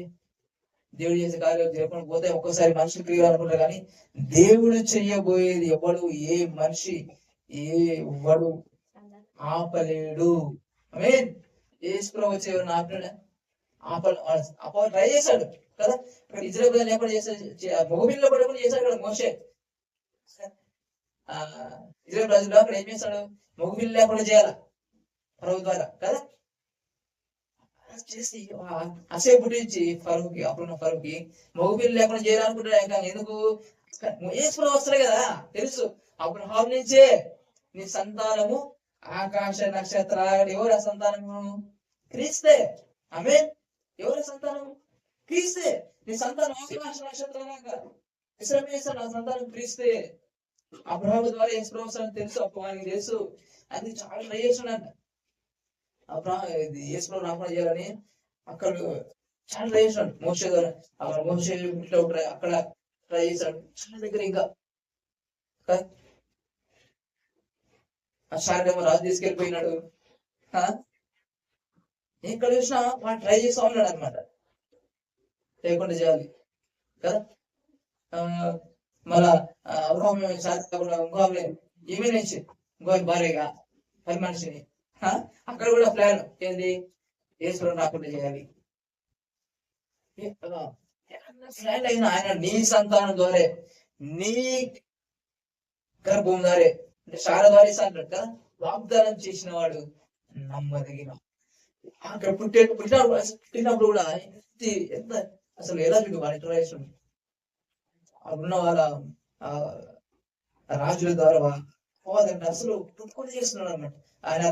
దేవుడు చేసే కార్యాలు చేయకుండా పోతే ఒక్కోసారి మనుషులు క్రియలు అనుకుంటారు, కానీ దేవుడు చెయ్యబోయేది ఎవడు, ఏ మనిషి ఎవడు ఆపలేడు. మీన్ యేసు ప్రభు వచ్చి ఎవరిని ఆపినాడా? ఆప ట్రై చేశాడు కదా. అక్కడ ఇజ్రాయెల్ ప్రజలు లేకుండా చేశాడు, మగపిల్ల పడకుండా చేశాడు కదా మోషే. ఇజ్రాయెల్ ప్రజలు అక్కడ ఏం చేశాడు? మగపిల్ల లేకుండా చేయాలి ఫరో ద్వారా కదా. చేసి అసే పుట్టించి ఫరూకి, అప్పుడున్న ఫరూకి మగపిల్లి లేకుండా చేయాలనుకుంటాడు. ఇంకా ఎందుకు? యేసు వస్తాడు కదా తెలుసు. అప్పుడు హాబ్ నుంచే నీ సంతానము ఆకాశ నక్షత్రాలు. ఎవరు ఆ సంతానము? క్రీస్తే. ఆమె ఎవరి సంతానము? క్రీస్తే. నీ సంతానం ఆకాశ నక్షత్రాలాగా విశ్రమిస్తాడు. నా సంతానం క్రీస్తే. అబ్రహాము ద్వారా యేసు వస్తాడని తెలుసు, అప్పుడు ఆయనకి తెలుసు. అది చాలా ట్రై చేస్తున్నాడు. యేసు ప్రభు రాకుండా చేయాలని అక్కడ చాలా ట్రై చేశాడు. మోషే ద్వారా అక్కడ మోషే అక్కడ ట్రై చేశాడు చాలా దగ్గర. ఇంకా ఆ షార్ట్ రాజు తీసుకెళ్ళిపోయినాడు. ఇక్కడ చూసినా వాడు ట్రై చేస్తా ఉన్నాడు అనమాట, లేకుండా చేయాలి కదా. మళ్ళా అబ్రహాం ఇంకో ఏమీ నుంచి ఇంకో భార్యగా పని మనిషిని అక్కడ కూడా ప్లాన్ ఏంది? యేసు రాకుండా చేయాలి. ప్లాన్ అయినా ఆయన నీ సంతానం ద్వారా, నీ గర్భం ద్వారా, అంటే శార ద్వారా అంటాడు కదా, వాగ్దానం చేసిన వాడు నమ్మదగిన. అక్కడ పుట్టినప్పుడు కూడా ఎంత అసలు ఎలా చూడు వాళ్ళ ఇంటరాక్షన్ ఉన్న వాళ్ళ రాజుల ద్వారా పోదంటే అసలు పుట్టుకొని చేస్తున్నాడు అన్నమాట. ఆయన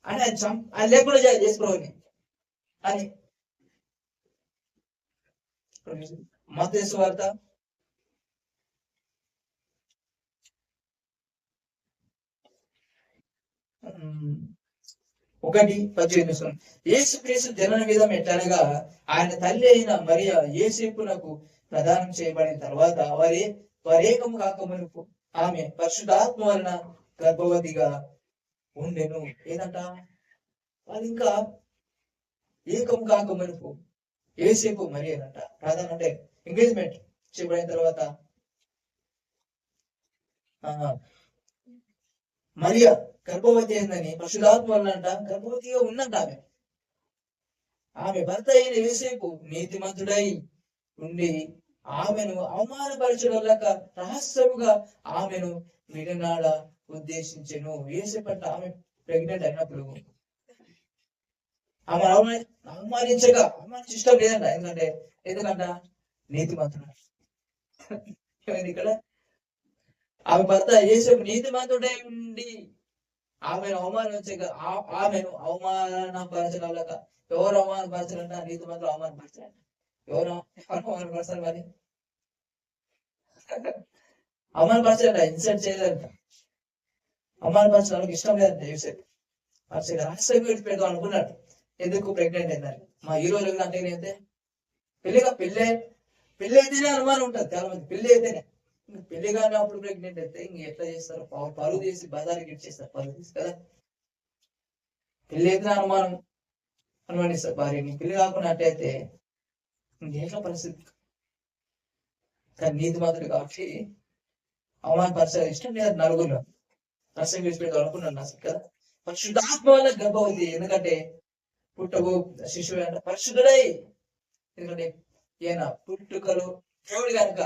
ఆయన లేకుండా చేసుకోవాలి అని. మత్తయి సువార్త 1:18. యేసుక్రీస్తు జనన విధం ఎట్లనగా ఆయన తల్లి అయిన మరియ యేసేపునకు ప్రదానం చేయబడిన తర్వాత వారేకము కాకమునుపు ఆమె పరిశుద్ధాత్మ వలన గర్భవతిగా ఉండెను. ఏదంట? వాళ్ళు ఇంకా ఏకం కాకమునుపు యేసేపు మరియ అంట ప్రధానం అంటే ఎంగేజ్మెంట్ చేయబడిన తర్వాత మరియ గర్భవతి అయిందని పరిశుద్ధాత్మ వలన అంట గర్భవతిగా ఉందంట. ఆమె భర్త అయిన యేసేపు నీతిమంతుడై ఉండి ఆమెను అవమానపరచడం లేక రహస్యముగా ఆమెను విడనాడ ఉద్దేశించెను. యేసేపు అంట ఆమె ప్రెగ్నెంట్ అయినప్పుడు ఆమె అవమానించగా ఇష్టం లేదంట. ఎందుకంట నీతిమంతుడు. ఇక్కడ ఆమె భర్త యేసేపు నీతిమంతుడై ఉండి ఆమెను అవమానపరచడం లేక. ఎవరు అవమానపరచాలంట? నీతిమంతులు అవమానపరచాలంట. ఎవరు అవమానపరచాలి? మరి అవమానపరచాలంట, ఇన్సల్ట్ చేయలేదంట. అవమానపరచడానికి ఇష్టం లేదంట యేసేపు. రహస్యంగా విడిచిపెడదాం అనుకున్నాడు. ఎందుకు? ప్రెగ్నెంట్ అయిందని. మా ఈ రోజు అంటే అయితే పెళ్లి అయితేనే అనుమానం ఉంటుంది చాలా మంది. పెళ్లి అయితేనే, పెళ్లి కానప్పుడు ప్రెగ్నెంట్ అయితే ఇంక ఎట్లా చేస్తారు? పరువు తీసి బజార్కి ఇచ్చేస్తారు, పరువు తీసి కదా. పెళ్లి అయితేనే అనుమానిస్తారు భార్యని. పెళ్లి కాకుండా అయితే ఇంకేట్లా పరిస్థితి? కానీ నీతి మాత్రం కాబట్టి అవమానపరచాలి ఇష్టం లేదు నలుగురు. రసం విడిచిపెడతాం అనుకున్నాను అసలు కదా. పరిశుద్ధాత్మ వల్ల గర్భవతి. ఎందుకంటే పుట్టబో శిశువు అంటే పరిశుద్ధుడై. ఎందుకంటే ఈయన పుట్టుకలు దేవుడు కనుక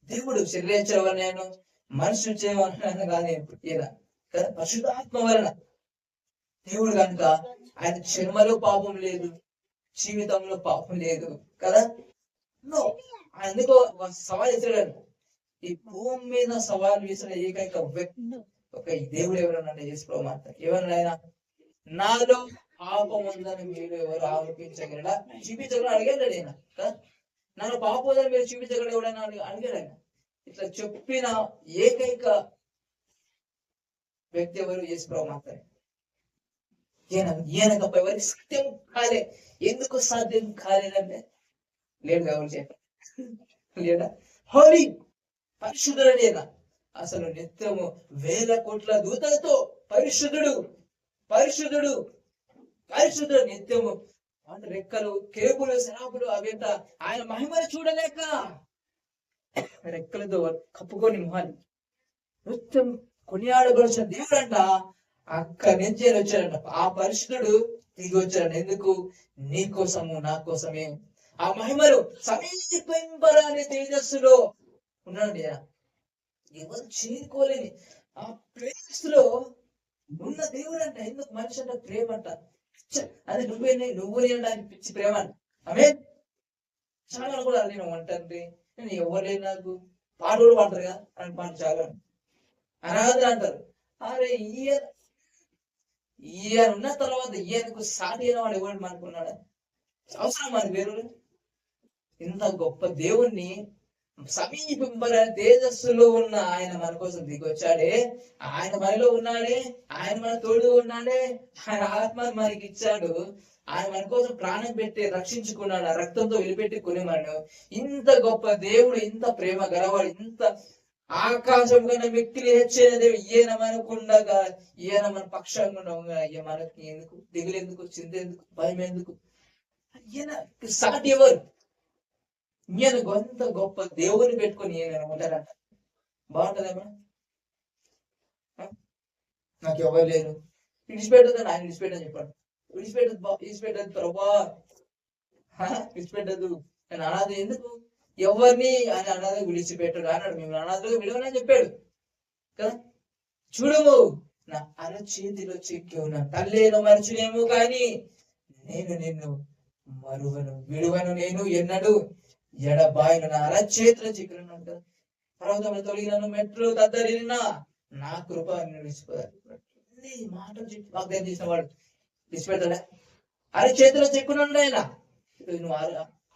దేవుడు శరీరించడం నేను మనుషులు చేయమన్నాను కానీ ఈయన కదా పరిశుద్ధాత్మ వలన దేవుడు కనుక ఆయన జన్మలో పాపం లేదు, జీవితంలో పాపం లేదు కదా. అందుకో సవాల్ ఇస్తాడు. ఈ భూమి మీద సవాల్ వేసిన ఏకైక వ్యక్తి ఒక దేవుడు ఎవరన్నా చేసుకోమాట. ఎవరైనా నాలో పాపం ఉందని మీరు ఎవరు ఆరోపించగలడా? చూపించగలరా? అడిగాడు ఆయన. నన్ను పాపం ఉందని మీరు చూపించగలడు ఎవరైనా అడిగాడు ఆయన. ఇట్లా చెప్పిన ఏకైక వ్యక్తి ఎవరు? యేసు మాత్రమే. ఈయన తప్ప ఎవరికి సత్యం కాలే. ఎందుకు సాధ్యం కాలేదంటే లేదు ఎవరు చెప్పారు లేదా? హోలీ పరిశుద్ధుడేనా? అసలు నిత్యము 1000 కోట్ల దూతలతో పరిశుద్ధుడు పరిశుద్ధుడు పరిశుద్ధుడు నిత్యము రెక్కలు, కేపులు, శరాపులు అవేంట ఆయన మహిమను చూడలేక రెక్కలతో కప్పుకొని మొహాలు నిత్యం కొనియాడబడిన దేవుడు అంట అక్కడి నుంచి ఆయన వచ్చాడంట. ఆ పరిశుద్ధుడు దిగి వచ్చాడు. ఎందుకు? నీ కోసము, నా కోసమే. ఆ మహిమలు సమీపింపరాని తేజస్సులో ఉన్నాడు. ఎవరు చేరుకోలేని ఆ ప్లేస్ లో ఉన్న దేవుడు అంట. ఎందుకు? మనిషి అంట ప్రేమ అంట. అది నువ్వు నేను పిచ్చి ప్రేమ అంట. ఆమె చాలా కూడా నేను వంటండి, నేను ఎవరు లేదు నాకు, పాటలు పాడతారు కదా అని పాట చాలా అనాథ అంటారు. అరే ఈయన ఉన్న తర్వాత ఈయనకు సాటి అయిన వాడు ఎవరు అనుకున్నాడా? అవసరం అది వేరు. ఇంత గొప్ప దేవుణ్ణి సమీపింపర తేజస్సులో ఉన్న ఆయన మన కోసం దిగొచ్చాడే, ఆయన మనలో ఉన్నాడే, ఆయన మన తోడు ఉన్నాడే, ఆయన ఆత్మని మనకి ఇచ్చాడు, ఆయన మన కోసం ప్రాణం పెట్టి రక్షించుకున్నాడు, ఆ రక్తంతో వెలిపెట్టి కొనేవాడు. ఇంత గొప్ప దేవుడు, ఇంత ప్రేమ గలవాడు, ఇంత ఆకాశం కన్నా వ్యక్తిని హెచ్చైన దేవుడు ఈయన మనకుండగా, ఈయన మన పక్షంగా అయ్యా మనకి ఎందుకు దిగులు, ఎందుకు చింత, ఎందుకు భయం, ఎందుకు? ఈయన సాటి ఎవరు? ఈయన ఎంత గొప్ప దేవుని పెట్టుకొని ఈయన ఉంటారంట. బాగుంటదేమో. నాకు ఎవరు లేరు, విడిచిపెట్టదు, ఆయన విడిచిపెట్టని చెప్పాడు. విడిచిపెట్టదు ప్రభా, విడిచిపెట్టదు. నేను అనాథ ఎందుకు? ఎవరిని ఆయన అనాథ విడిచిపెట్టాడు అన్నాడు. మేము అనాథగా విడవని చెప్పాడు కదా. చూడము, నా అరచేతిలో చెక్కి ఉన్నా, తల్లేను మరచునేమో కానీ నేను నిన్ను మరువను, విడువను, నేను ఎన్నడు ఎడబాయను, నా అరచేతిలో చిక్కున్నాను కదా. పర్వతంలో తొలగినను, మెట్లు దద్దరినా, నా కృప విడిచిపోతాడు. మాటలు చెప్పి వాగ్దానం చేసిన వాడు విడిచిపెడతాడా? అరచేతిలో చెక్కున్నాడు ఆయన. నువ్వు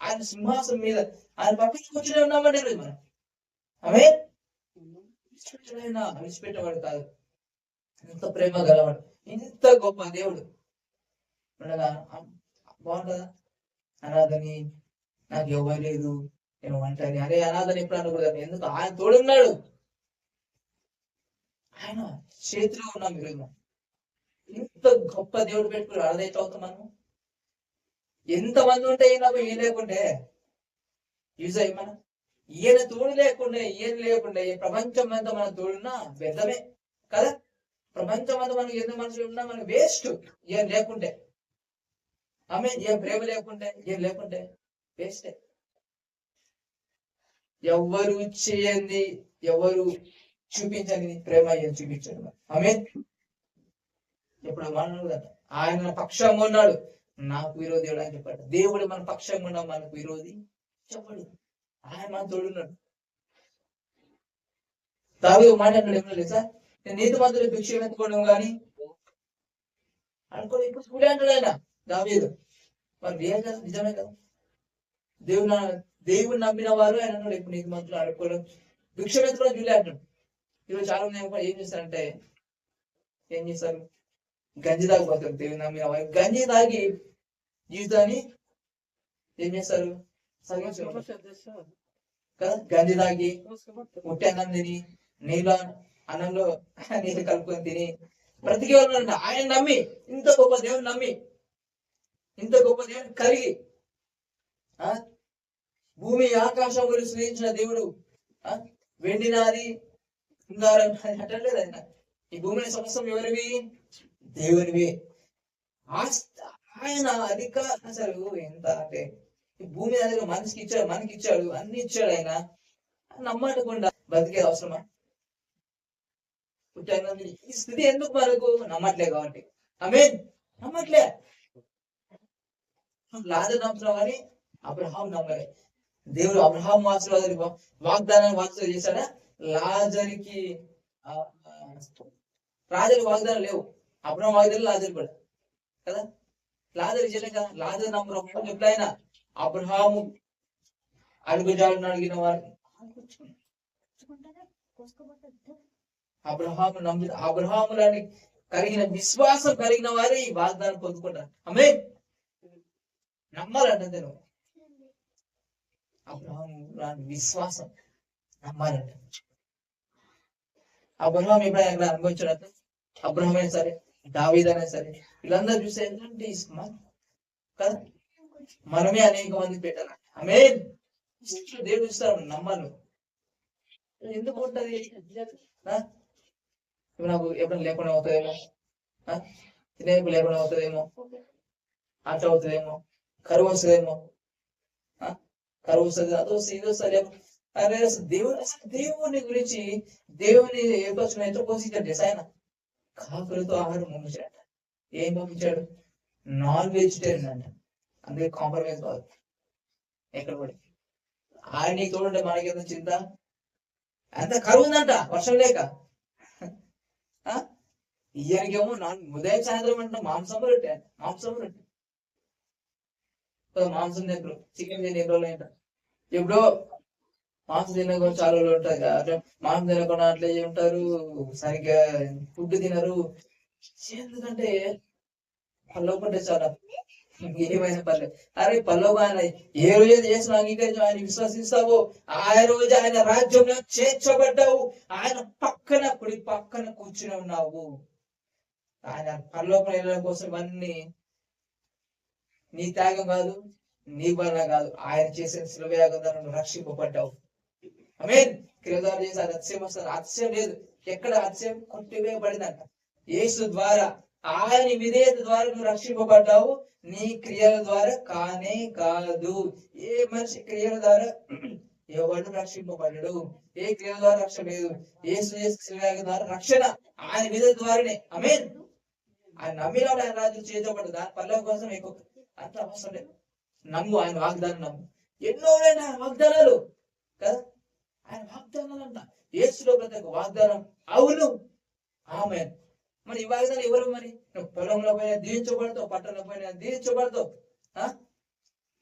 ఆయన సింహాసనం మీద ఆయన పక్కన కూర్చుని ఉన్నామంటే రోజు మనం ఆమె విడిచిపెట్టేవాడు కాదు. ఇంత ప్రేమ గలవాడు, ఇంత గొప్ప దేవుడు ఉండగా బాగుంటుందా? అనాథని, నాకు ఎవరు లేదు, నేను అంటాను. అరే అనాథని ఎప్పుడు అనకూడదు. ఎందుకు? ఆయన తోడున్నాడు, ఆయన చేతిలో ఉన్నాం ఈరోజు. ఇంత గొప్ప దేవుడు పెట్టుకుని అర్థమైతే అవుతాం మనము. ఎంతమంది ఉంటే ఏం లేకుంటే యూజ్ అయ్యి మనం ఈయన తోడు లేకుండా, ఈయన లేకుండా ఈ ప్రపంచం అంతా మన తోడున్నా వ్యర్థమే కదా. ప్రపంచం అంతా మనకి ఎంత మనుషులు ఉన్నా మనకి వేస్ట్ ఈయన లేకుంటే. ఆమె ఏం ప్రేమ లేకుంటే, ఏం లేకుంటే వేస్టే. ఎవరు చేయండి, ఎవరు చూపించని ప్రేమ ఏం చూపించాడు. ఆమె ఎప్పుడు మాట్లాడు, ఆయన పక్షంగా ఉన్నాడు, నాకు విరోధి అని చెప్పాడు. దేవుడు మన పక్షంగా ఉన్నాడు, మనకు విరోధి చెప్పడు. ఆయన మన తోడున్నాడు. దావీదు మాట్లాడినాడు ఏమన్నా లేదా? నేను నీతి మంత్రులు భిక్ష ఎత్తుకోవడం కానీ అనుకోని ఇప్పుడు చూడే అంటాడు ఆయన దావీదు. మరి నిజమే కదా. దేవుడు నమ్మిన వారు ఆయన అన్నాడు ఇప్పుడు నీతి మంత్రులు ఆడుకోవడం, భిక్ష ఎత్తుకోవడం చూలే అంటాడు. ఈరోజు చాలా మంది ఏం చేస్తారంటే, ఏం చేస్తారు? గంజి తాగిపోతారు. దేవుని నమ్మిన వారు గంజి తాగి జీవితాన్ని ఏం చేస్తారు? కదా. గంజి తాగి ఉట్టి అన్నం తిని, నీళ్ళ అన్నంలో నీళ్ళు కలుపుకొని తిని బ్రతికే ఉన్నారంట. ఆయన నమ్మి, ఇంత గొప్ప దేవుని నమ్మి, ఇంత గొప్ప దేవుని కలిగి, భూమి ఆకాశం గురించి సృజించిన దేవుడు, వెండినాది బంగారం అంటలేదు ఆయన. ఈ భూమిని సమస్తం ఎవరివి? దేవునివి. ఆయన అధిక అసలు ఎంత అంటే ఈ భూమి అనేది మనిషికి ఇచ్చాడు, మనకి ఇచ్చాడు, అన్ని ఇచ్చాడు. ఆయన నమ్మకుండా బతికే అవసరమా? ఈ స్థితి ఎందుకు మనకు? నమ్మట్లే కాబట్టి. ఆమేన్. నమ్మట్లే. లాజరు నమ్ముతున్నావు కానీ అబ్రహాం నమ్మలే. దేవుడు అబ్రహాం వాగ్దానాన్ని వాగ్దానం చేశాడా? లాజరుకి వాగ్దానం లేవు. అబ్రహాం వాగ్దానం లాజరు కూడా కదా. లాజరు చేయలే కదా. లాజరు నమ్మరు ఎప్పుడైనా అబ్రహాము అడుగుజాలను అడిగిన వారు, అబ్రహాములని కలిగిన విశ్వాసం కలిగిన వారే ఈ వాగ్దానం పొందుకుంటారు. ఆమేన్. నమ్మాలంటే నువ్వు అబ్రహాము లాంటి విశ్వాసం నమ్మాలంట. అబ్రహాం ఎప్పుడైనా అనుభవించాడంటే, అబ్రహాం అయినా సరే, దావీదు అయినా సరే, వీళ్ళందరూ చూస్తే ఏంటంటే కదా, మనమే అనేక మంది పెట్టాలి. ఆమేన్. దేవుడు ఇస్తాడు, నమ్మను. ఎందుకు ఉంటది? ఇప్పుడు నాకు ఎప్పుడైనా లేకుండా అవుతుందేమో, తినేందుకు లేకుండా అవుతుందేమో, అట్లా అవుతుందేమో, కరువు వస్తుందేమో, కరువు వస్తుంది, అది వస్తుంది, ఇది వస్తుంది. అరే దేవుని గురించి దేవుని ఏర్పరచుకుని ఎంతో పోషించాడు ఆయన. కాకులతో ఆహారం పంపించాడు. ఏం పంపించాడు? నాన్ వెజిటేరియన్ అంట. అందుకే కాంప్రమైజ్ కాదు ఎక్కడ కూడా. ఆయన నీకు తోడుంటే మనకేదో చింత. అంత కరువు ఉందంట, వర్షం లేక. ఈయనకేమో ఉదయం సాయంత్రం అంటే మాంసం రొట్టె, మాంసం రొట్టె. మాంసం తినరు, చికెన్ తినే రోజులు ఏంట. ఇప్పుడు మాంసం తినకుండా చాలా రోజులు ఉంటాయి. అంటే మాంసం తినకుండా అట్లా ఉంటారు, సరిగ్గా ఫుడ్ తినరు. ఎందుకంటే పల్లవుకుంటే చాలా ఏమైనా పర్లేదు. అరే పల్లవు ఆయన ఏ రోజు చేసిన అంగీకరించి ఆయన విశ్వసిస్తావు, ఆ రోజు ఆయన రాజ్యంలో చేర్చబడ్డావు, ఆయన పక్కన కుడి పక్కన కూర్చుని ఉన్నావు. ఆయన పరలోకం వెళ్ళడం కోసం ఇవన్నీ నీ త్యాగం కాదు, నీ వల్ల కాదు, ఆయన చేసిన శిలవయాగం ద్వారా నువ్వు రక్షింపబడ్డావు. ఆమేన్. క్రియల చేసి అది అతిశయం వస్తుంది, అతిశయం లేదు. ఎక్కడ అతిశయం? కొట్టివేయబడిందంట. యేసు ద్వారా, ఆయన విధేయత ద్వారా నువ్వు రక్షింపబడ్డావు, నీ క్రియల ద్వారా కానే కాదు. ఏ మనిషి క్రియల ద్వారా ఎవరు రక్షింపబడ్డాడు? ఏ క్రియల ద్వారా రక్షణ లేదు. యేసు శిలవయాగం ద్వారా రక్షణ ఆయన విధేయత ద్వారానే. ఆమేన్. ఆయన నమ్మినప్పుడు ఆయన రాజు చేతపడ్డ దాని పల్లె కోసం ఎక్కువ అంత అవసరం లేదు. నమ్ము, ఆయన వాగ్దానం నమ్ము. ఎన్నో ఆయన వాగ్దానాలు కదా, ఆయన వాగ్దానాలు అంట. యేసులో ప్రతి ఒక్క వాగ్దానం అవును, ఆమేన్. మరి ఈ వాగ్దానం ఎవరు? మరి నువ్వు పొలంలో పోయినా దీవించబడతావు, పట్టణంలో పోయినా దీవించబడతావు.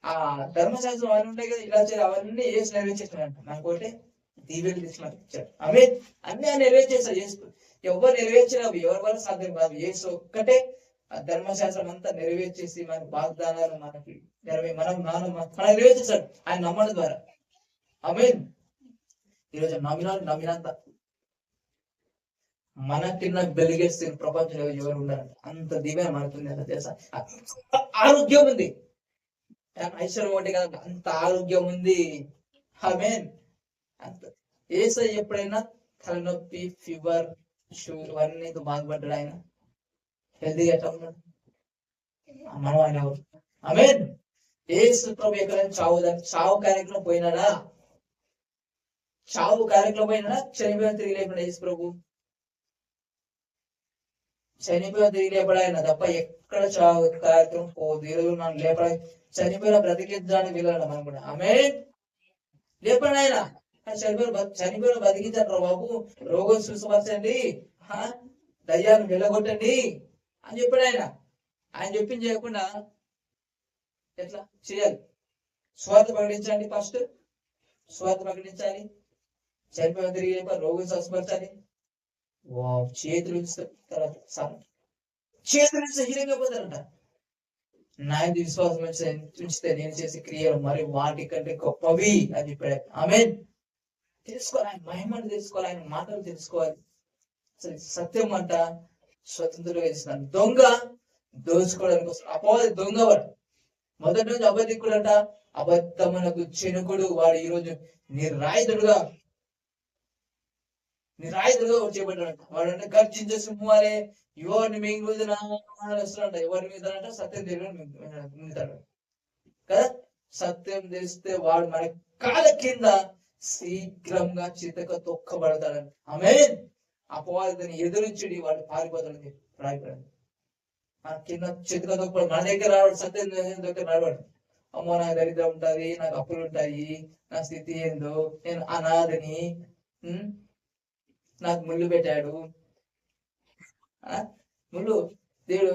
ఆ ధర్మశాస్త్రం అవన్నీ ఉంటాయి కదా, ఇలా చేయాలి, అవన్నీ యేసు నెరవేర్చేస్తున్నాడు. నాకు ఒకటే దీవెలు తీసుకున్నాడు ఇచ్చాడు. ఆమేన్. అన్ని ఆయన నెరవేర్చేస్తాడు యేసు. ఎవరు నెరవేర్చినవి ఎవరి వల్ల సాధ్యం కాదు. యేసు ఒక్కటే ఆ ధర్మశాస్త్రం అంతా నెరవేర్చేసి మనకి వాగ్దానాలు మనకి మనం నెరవేర్చేస్తాడు ఆయన నమ్మడం ద్వారా. ఆమేన్. ఈరోజు నమ్మినంత మన కింద వెలిగేస్తే ప్రపంచంలో ఎవరు ఉండాలంట. అంత దివ్య మనకుంది అంత తెలుసా. ఆరోగ్యం ఉంది, ఐశ్వర్యం ఒకటి కదా, అంత ఆరోగ్యం ఉంది. ఆమేన్. అంత యేసయ్య ఎప్పుడైనా తలనొప్పి, ఫీవర్, షుగర్ ఇవన్నీ బాధపడ్డాడు. ఆయన హెల్తీగా ఎట్లా ఉన్నాడు? మనం ఆయన ఎవరు? ఆమేన్. యేసు ప్రభు ఎక్కడైనా చావు కార్యక్రమం పోయినాడా? చావు కార్యక్రమం పోయినాడా? చనిపోయిన తిరిగి లేకుండా యేసు ప్రభు చనిపోయిన తిరిగి లేపడాయన తప్ప ఎక్కడ చావు కార్యక్రమం పోదు. ఈరోజు మనం లేపడ చనిపోయిన బ్రతికించడానికి వీలన్నా మనం కూడా. ఆమేన్. లేపండి ఆయన. చనిపోయిన బతికించండి బాబు, రోగం చూసపరచండి, దయ్యాన్ని వెళ్ళగొట్టండి అని చెప్పాడు ఆయన. ఆయన చెప్పింది చేయకుండా ఎట్లా చేయాలి? స్వార్థ ప్రకటించండి, ఫస్ట్ స్వార్థ ప్రకటించాలి, చనిపోయిన తిరిగి రోగం స్వస్థపరచాలి, చేతులు తర్వాత చేతులు హీనంగా నా విశ్వాసం ఉంచితే నేను చేసే క్రియలు మరి వాటి కంటే గొప్పవి అని చెప్పాడు. ఆమేన్. తెలుసుకోవాలి, ఆయన మహిమను తెలుసుకోవాలి, ఆయన మాటలు తెలుసుకోవాలి. అసలు సత్యం అంట స్వతంత్రంగా ఇస్తున్నాను. దొంగ దోచుకోవడానికి వస్తాడు. అపవాది దొంగవాడు, మొదటి నుంచి అబద్ధికుడు అంట, అబద్ధమునకు చెనుకుడు. వాడు ఈరోజు నిరాయుధుడుగా చేయబడ్డాడంట. వాడు అంటే గర్జించే సింహాలే ఎవరిని మింగుదనా వస్తున్నాడంట. ఎవరి మీద అంట సత్యం తెలియని మింగుతాడు కదా. సత్యం తెలిస్తే వాడు మన కాళ్ళ కింద శీఘ్రంగా చితక తొక్కబడతాడని. ఆమేన్. అపవాదిని ఎదురించుడి వాడు పారిపోతాడని రాయబడింది. మన కింద చితక తొక్కబడి మన దగ్గర రావడం, సత్యం దగ్గర రావడం. అమ్మో నాకు దరిద్రం ఉంటది, నాకు అప్పులు ఉంటాయి, నా స్థితి ఏందో, నేను అనాథని, నాకు ముళ్ళు పెట్టాడు. ముళ్ళు దేవుడు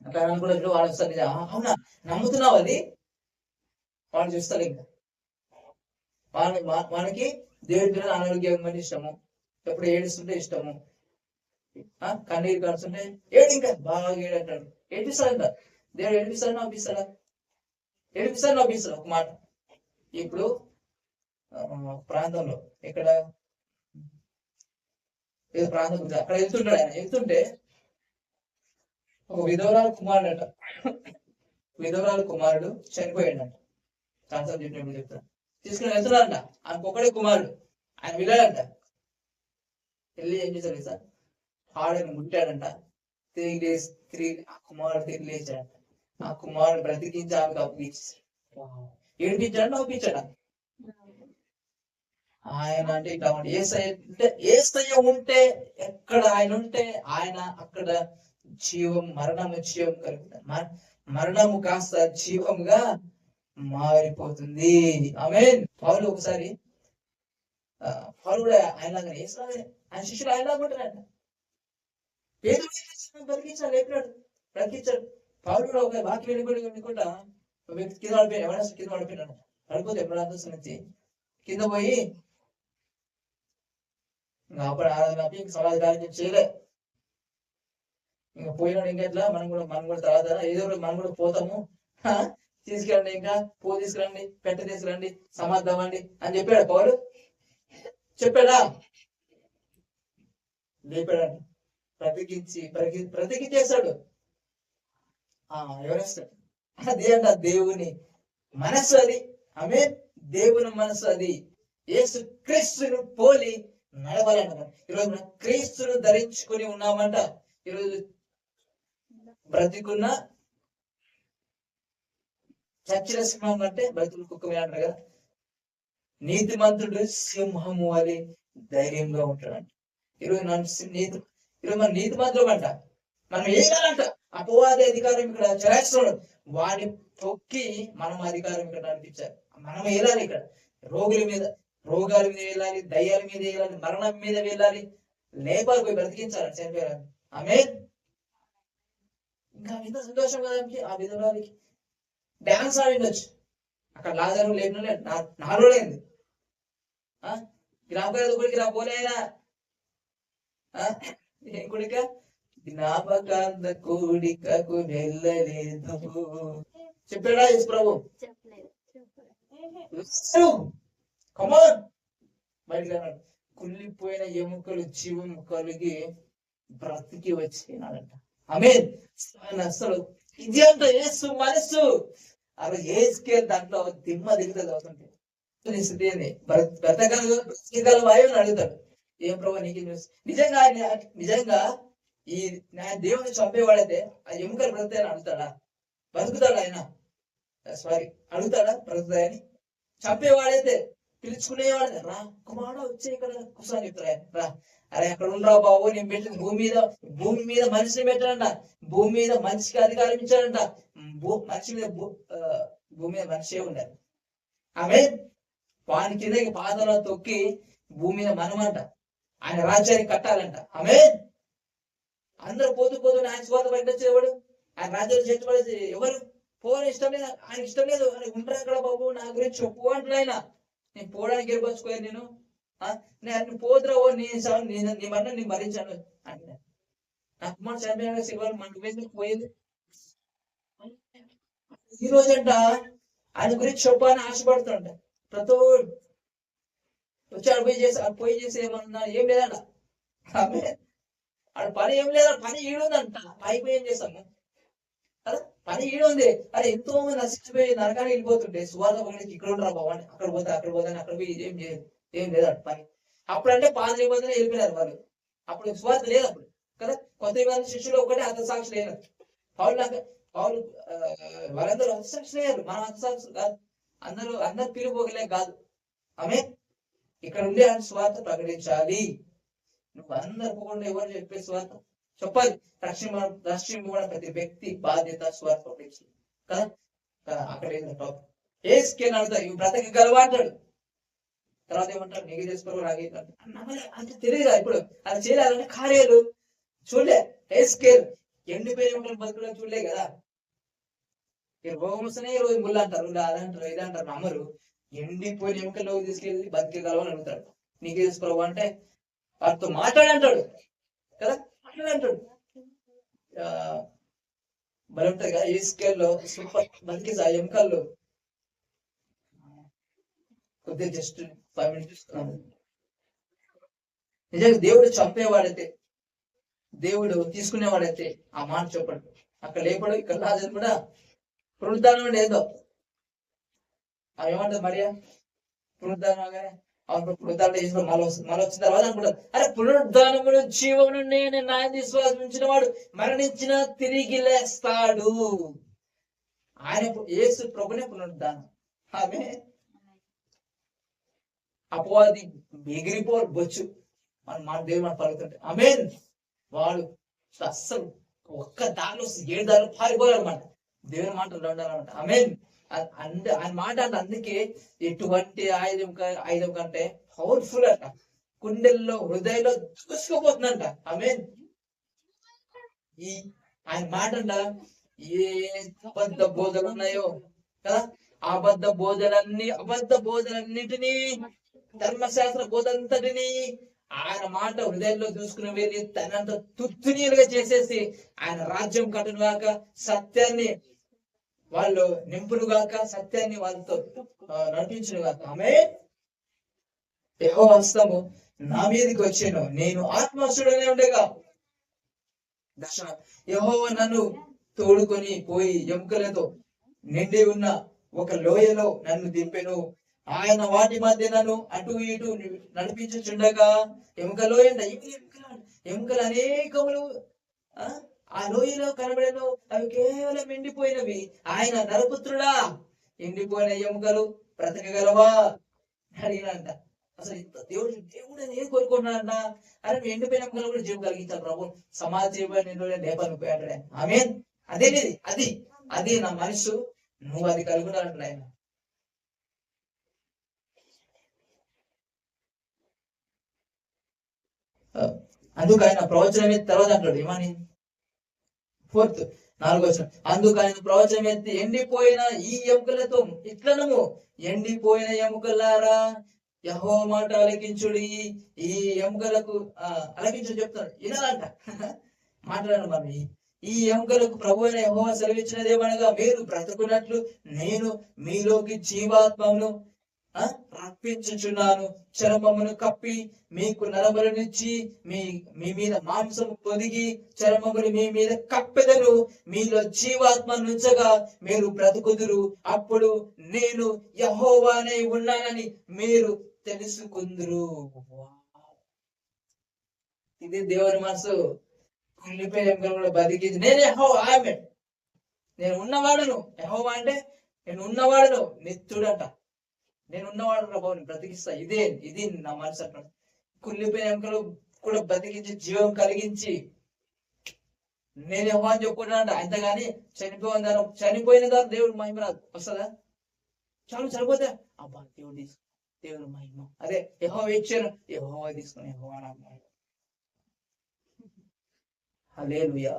అట్లా అనుకున్నట్లు వాడు వస్తాడు. అవునా నమ్ముతున్నావు? అది వాడు చూస్తాడు. ఇంకా మనకి దేవుడి పిల్లలు అనారోగ్యం అంటే ఇష్టము, ఎప్పుడు ఏడుస్తుంటే ఇష్టము, కన్నీరు కడుస్తుంటే ఏడు, ఇంకా బాగా ఏడంటాడు, ఏడిపిస్తాడంట. దేవుడు ఏడిపిస్తాడు, నవ్విస్తాడా? ఏడిపిస్తాడు, నవ్విస్తాడు. ఒక మాట. ఇప్పుడు ప్రాంతంలో ఇక్కడ ఏదో ప్రాంతం అక్కడ వెళ్తుంటాడు. ఆయన వెళ్తుంటే ఒక విధవరాలు కుమారుడు చనిపోయాడంట. కాన్సెప్ట్ చెప్పినప్పుడు చెప్తాను. తీసుకుని వెళ్తున్నాడంట. ఆయనకు ఒకడే కుమారుడు, ఆయన వెళ్ళాడంట. వెళ్ళి ఏం చేశాడు సార్, ఆడని ముట్టాడంట. ఆ కుమారుడు తిరిగి లేచాడంట. ఆ కుమారుడు బ్రతికించి ఆమెకు అప్పగించాడు. ఏడిపించాడు, అప్పించాడా? ఆయన అంటే ఇట్లా ఏసయ్య ఉంటే ఎక్కడ ఆయన ఉంటే ఆయన అక్కడ మరణము జీవం కలుగుతాడు. మరణము కాస్త జీవముగా మారిపోతుంది. ఆమేన్. పౌలు ఒకసారి పౌలు కూడా ఆయనలాగానే ఆయన శిష్యులు ఆయనలాగా ఉంటారంట. పేదలు బ్రతికించాడు, లేపినాడు, బ్రతికించాడు. పౌలు కూడా ఒక వాక్యం వెళ్ళిపోయి వ్యక్తి కింద పడిపోయాడు. ఎవరైనా కింద పడిపోయినాడు. పడిపోతే ఎప్పుడు అంతస్తు నుంచి కింద పోయి ఇంకా అప్పుడు ఆరాధన సమాజ కార్యం చేయలే. ఇంకా పోయినాడు. ఇంకా ఎట్లా మనం కూడా తర్వాత ఏదో మనం కూడా పోతాము, తీసుకురండి, ఇంకా తీసుకురండి, పెట్ట తీసుకురండి, సమాధానండి అని చెప్పాడు పౌలు. చెప్పాడా? లేపాడండి. బ్రతికించేస్తాడు. ఎవరేస్తాడు? అదే అంట దేవుని మనస్సు అది. ఆమె దేవుని మనస్సు అది. యేసు క్రీస్తును పోలి నడవాలంట. ఈరోజు మనం క్రీస్తును ధరించుకుని ఉన్నామంట. ఈరోజు బ్రతికున్న చచ్చిన సింహం కంటే బ్రతుకు కుక్కమే అంటారు కదా. నీతిమంతుడు సింహము అని ధైర్యంగా ఉంటాడంట. ఈరోజు మన నీతిమంతులం అంట. మనం ఏగాలంట. అపవాది అధికారం ఇక్కడ చేస్తున్నాడు. వాడిని తొక్కి మనం అధికారం ఇక్కడ నడిపించాలి. మనం వెళ్ళాలి. ఇక్కడ రోగాల మీద వెళ్ళాలి, దయ్యాల మీద వెళ్ళాలి, మరణం మీద వెళ్ళాలి, లేపాలి, పోయి బ్రతికించాలి, చనిపోయాలి. ఆమె ఇంకా ఇంత సంతోషం కదానికి ఆ విధురాలికి డాన్స్ ఆడిండొచ్చు. అక్కడ లాజరు లేపిన నాలో లేదు. జ్ఞాపకాలకి రా పోలేనా ఏం కొడిక జ్ఞాపకాంత కూడికకు వెళ్ళలేదు చెప్పాడా యేసు ప్రభు? కమాన్ బయటికి అన్నాడు. కుళ్ళిపోయిన ఎముకలు జీవం కలిగి బ్రతికి వచ్చినాడంట. ఆమేన్. అసలు ఇది అంట యేసు మనస్సు. అలా ఏసుకే దాంట్లో దిమ్మ దిగుతుంది. అవుతుంటే స్థితి ఏంది? బ్రతకగలవా అని అడుగుతాడు. ఏం ప్రభు నీకు నిజంగా ఈ దేవుని చంపేవాడైతే ఆ ఎముకలు బ్రతుకుతాయని అడుగుతాడా? బ్రతుకుతాడా ఆయన? సారీ, అడుగుతాడా బ్రతుకుతాయని? చంపేవాడైతే పిలుచుకునేవాడు, రా కుమారుడు వచ్చే ఇక్కడ కూర్చొని చెప్తాడు. రా, అరే అక్కడ ఉండరా బాబు, నేను పెట్టిన భూమి మీద మనిషిని పెట్టాడంట. భూమి మీద మనిషికి అధికారం ఇచ్చాడంట. మనిషి మీద భూమి మీద మనిషే ఉండాలి. ఆమె వాని కింద పాదలో తొక్కి భూమి మీద మనమంట ఆయన రాజ్యాన్ని కట్టాలంట. ఆమె అందరూ పోతూ ఆయన స్వార్థ పట్టించేవాడు. ఆయన రాజ్యాలు చేర్చబడేది ఎవరు? పోవడం ఇష్టం లేదు, ఆయన ఇష్టం లేదు. అని ఉంటారు అక్కడ బాబు, నా గురించి చెప్పు అంటాడు ఆయన. నేను పోవడానికి ఏర్పరచుకోలేదు, నేను పోతురావో నీ మరణ నేను భరించాను అంటే నా కుమార్ చనిపోయిన శివాలు మన మీద పోయేది. ఈ రోజంట ఆయన గురించి చెప్పాలని ఆశపడుతుంట. ప్రతి వచ్చి పోయి చేసి ఏమన్నా ఏం లేదంట. ఆమె ఆడ పని ఏం లేదా, పని ఈడుందంట. పైపోయి ఏం చేస్తాము కదా, పని ఈడుంది. అరే ఎంతో మంది నశించిపోయి నరకానికి వెళ్ళిపోతుంటే సువార్త పనికి ఇక్కడ ఉండరా బాబు అని అక్కడ పోతే అక్కడ పోయి ఏం లేదంట పని. అప్పుడంటే పాత నిబంధన వెళ్ళిపోయినారు వాళ్ళు. అప్పుడు సువార్త లేదు అప్పుడు కదా. కొత్త నిబంధన శిష్యులు ఒకటే హతసాక్షి లేరు. పౌలు వాళ్ళందరూ హతసాక్షి లేరు. మనం హతసాక్షులు కాదు. అందరు పిలుపోగలే కాదు. ఆమె ఇక్కడ ఉండే ఆయన స్వార్థ ప్రకటించాలి. నువ్వు అందరు పోకుండా ఎవరు చెప్పే స్వార్థ చెప్పాలి. రక్షింపబడిన ప్రతి వ్యక్తి బాధ్యత స్వార్థ ప్రకటించాలి కదా. అక్కడ ఏంటంటే ఏసుకేని అడుగుతాడు, ఇవి బ్రతకగలవా అంటాడు. తర్వాత ఏమంటాడు, నీకు చేసుకోవాలి అంటే తెలియదు. ఇప్పుడు అది చేయాలంటే కార్యాలు చూడలే. ఏసుకేల్ ఎండిపోయిన బతుకులు చూడలే కదా. రోగం వస్తేనే రోజు ముళ్ళు అంటారు, అదంటారు, ఇదంటారు. నమ్మరు. ఎండిపోయిన ఎముకల్లోకి తీసుకెళ్ళి బతికగలవని అడుగుతాడు. నీకు చేసుకోవు అంటే వాటితో మాట్లాడంటాడు కదా. మాట్లాడంటాడు మరి ఉంటాయి కదా. ఈ స్కేల్లో సూపర్ బతికి ఆ ఎముకల్లో కొద్దిగా జస్ట్ 5 minutes చూస్తున్నాము. నిజంగా దేవుడు చంపేవాడైతే, దేవుడు తీసుకునేవాడైతే ఆ మాట చెప్పడు. అక్కడ లేపడు. ఇక్కడ రాజు కూడా పునరుద్ధానం అంటే ఏందో అవి ఏమంటారు మరియా పునరుద్ధానం పునరుద్ధానం చేసిన మళ్ళీ వచ్చిన తర్వాత అనుకుంటారు, అరే పునరుద్ధానమును జీవమును నేను నాయన విశ్వాసం ఉంచిన వాడు మరణించిన తిరిగి లేస్తాడు. ఆయన యేసు ప్రభునే పునరుద్ధానం. ఆమె అపవాది ఎగిరిపోరు బొచ్చు మన దేవుడు మనం పలుకుతుంటే ఆమేన్. వాడు అస్సలు ఒక్క దారిలో 7 దారిలో పారిపోయాడు అనమాట. దేవుని మాటలు ఉండాలన్నమాట. ఆమేన్. అంటే ఆయన మాట అంటే అందుకే ఎటువంటి ఆయుధం కంటే పవర్ఫుల్ అంట, గుండెల్లో హృదయంలో దూసుకుపోతుందంట. ఆమేన్. ఈ ఆయన మాట అంట ఏ అబద్ధ బోధలు ఉన్నాయో కదా, అబద్ధ బోధలన్నిటినీ ధర్మశాస్త్ర బోధంతటిని ఆయన మాట హృదయంలో దూసుకుని వెళ్ళి తనంత తుత్తునీలుగా చేసేసి ఆయన రాజ్యం కట్టునుగాక, సత్యాన్ని వాళ్ళు నింపునుగాక, సత్యాన్ని వాళ్ళతో నడిపించునుగాక. ఆమె యెహోవా హస్తము నా మీదకి వచ్చాను, నేను ఆత్మహస్తుడనే ఉండగా దర్శన యెహోవా నన్ను తోడుకొని పోయి ఎముకలతో నిండి ఉన్న ఒక లోయలో నన్ను దింపెను. ఆయన వాటి మధ్య నన్ను అటు ఇటు నడిపించుచుండగా ఎముకలో ఎముకలు అనేకములు ఆ లోయలో కనబడను, అవి కేవలం ఎండిపోయినవి. ఆయన నరపుత్రుడా, ఎండిపోయిన ఎముకలు బ్రతకగలవా అడిగినంట. అసలు ఇంత దేవుడు ఏం కోరుకుంటున్నాడంట? అరే నువ్వు ఎండిపోయిన ఎముకలు కూడా జీవం కలిగించాలి ప్రభు, సమాధి లేపని పోయాడు ఆయన. ఆమేన్. అది నా మనసు, నువ్వు అది కలుగుతాడు ఆయన. అందుకు ఆయన ప్రవచనం ఎత్తి తర్వాత అంటాడు ఏమని, 4వ అందుకు ఆయన ప్రవచనం ఎత్తి ఎండిపోయిన ఈ ఎముకలతో ఇట్లనము, ఎండిపోయిన ఎముకలారా యెహోవా మాట అలకించుడి. ఈ ఎముకలకు అలకించు చెప్తాడు, వినాలంట. మాట్లాడండి మరి. ఈ ఎముకలకు ప్రభు అయిన యెహోవా సెలవిచ్చినదేమనగా, మీరు బ్రతుకున్నట్లు నేను మీలోకి జీవాత్మను రప్పించుచున్నాను. చర్మమును కప్పి మీకు నరబలినిచ్చి మీ మీద మాంసము పొదిగి చర్మమును మీ మీద కప్పెదను. మీలో జీవాత్మ నుంచగా మీరు బ్రతుకుదురు. అప్పుడు నేను యెహోవానై ఉన్నానని మీరు తెలుసుకుందురు. ఇది దేవుని మనసు. కుళ్ళిపోయిన ఎముకలు కూడా బతికింది. నేను యెహోవా, ఆమెన్. నేను ఉన్నవాడును. యెహోవా అంటే నేను ఉన్నవాడును, నిత్యుడంట. నేను ఉన్నవాడు ప్రభావం బ్రతికిస్తా. ఇది నా మనసు అంటాడు. కుళ్ళిపోయిన ఎముకలు కూడా బతికించి జీవం కలిగించి నేను యెహోవా అని చెప్పుకుంటానంట. అంతగాని చనిపోయిన దాని దేవుడు మహిమ రాదు, వస్తుందా? చాలు చనిపోతే అబ్బా దేవుడు మహిమ, అదే యెహోవా ఇచ్చాను, యెహోవా తీసుకుని యెహోవా హల్లెలూయా.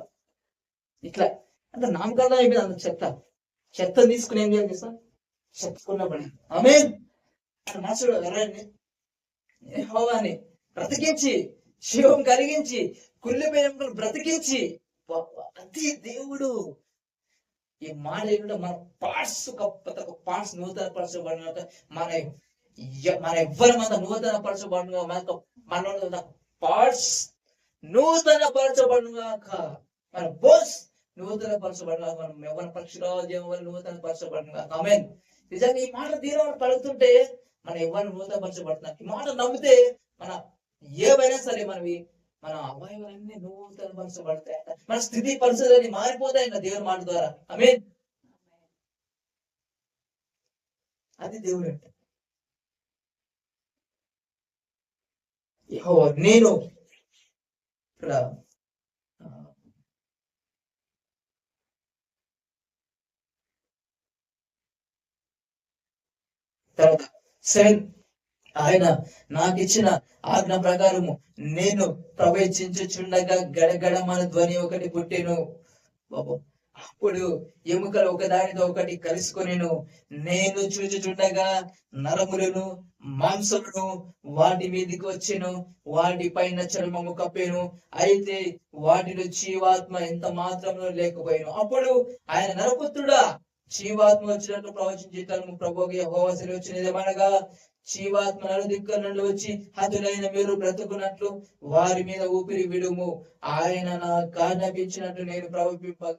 ఇట్లా అంటే నామకరణం అయిపోయింది. అంత చెత్త తీసుకుని ఏం చేయాలి సార్? చెప్పుకున్నప్పుడు ఆమేన్. మనసుడు ఎవరండి? యెహోవాని బ్రతికించి జీవం కలిగించి కుళ్ళిపోయిన బ్రతికించి, అది దేవుడు. ఈ మాట ఏంటంటే మన పార్ట్స్ నూతన పరచబడిన మన ఎవ్వరమంతా నూతన పరచబడిన మన పార్ట్స్ నూతన పరచబడినాక, మన బోస్ నూతన పరచబడినాక, మనం ఎవరి పక్షురాజ్యం నూతన పరచబడినాక. ఆమేన్. నిజంగా ఈ మాట దీని పలుకుతుంటే మన ఎవరిని నూతనపరచబడుతున్నాం. ఈ మాట నమ్మితే మన ఏవైనా సరే మన అవయవాలన్నీ నూతనపరచబడతాయి. మన స్థితి పరిస్థితులన్నీ మారిపోతాయి దేవుని మాట ద్వారా. ఆమేన్. అది దేవుడు అంటే. యెహోవా నేను ఇక్కడ తర్వాత 7 ఆయన నాకు ఇచ్చిన ఆజ్ఞ ప్రకారము నేను ప్రవేశించుచుండగా గడగడమన ధ్వని ఒకటి పుట్టెను. అప్పుడు ఎముకలు ఒకదానితో ఒకటి కలుసుకొనెను. నేను చూచుచుండగా నరములను మాంసమును వాటి మీదకి వచ్చెను. వాటి పైన చర్మము కప్పెను. అయితే వాటిలో జీవాత్మ ఎంత మాత్రము లేకపోయాను. అప్పుడు ఆయన నరపుత్రుడా, జీవాత్మ వచ్చినట్టు ప్రవచించేటను ప్రభువుకి యెహోవా సెలవిచ్చినదేమనగా, జీవాత్మ నలుదిక్కుల నుండి వచ్చి హతులైన మీరు బ్రతుకున్నట్లు వారి మీద ఊపిరి విడుము. ఆయన నాకు ఆజ్ఞాపించినట్టు నేను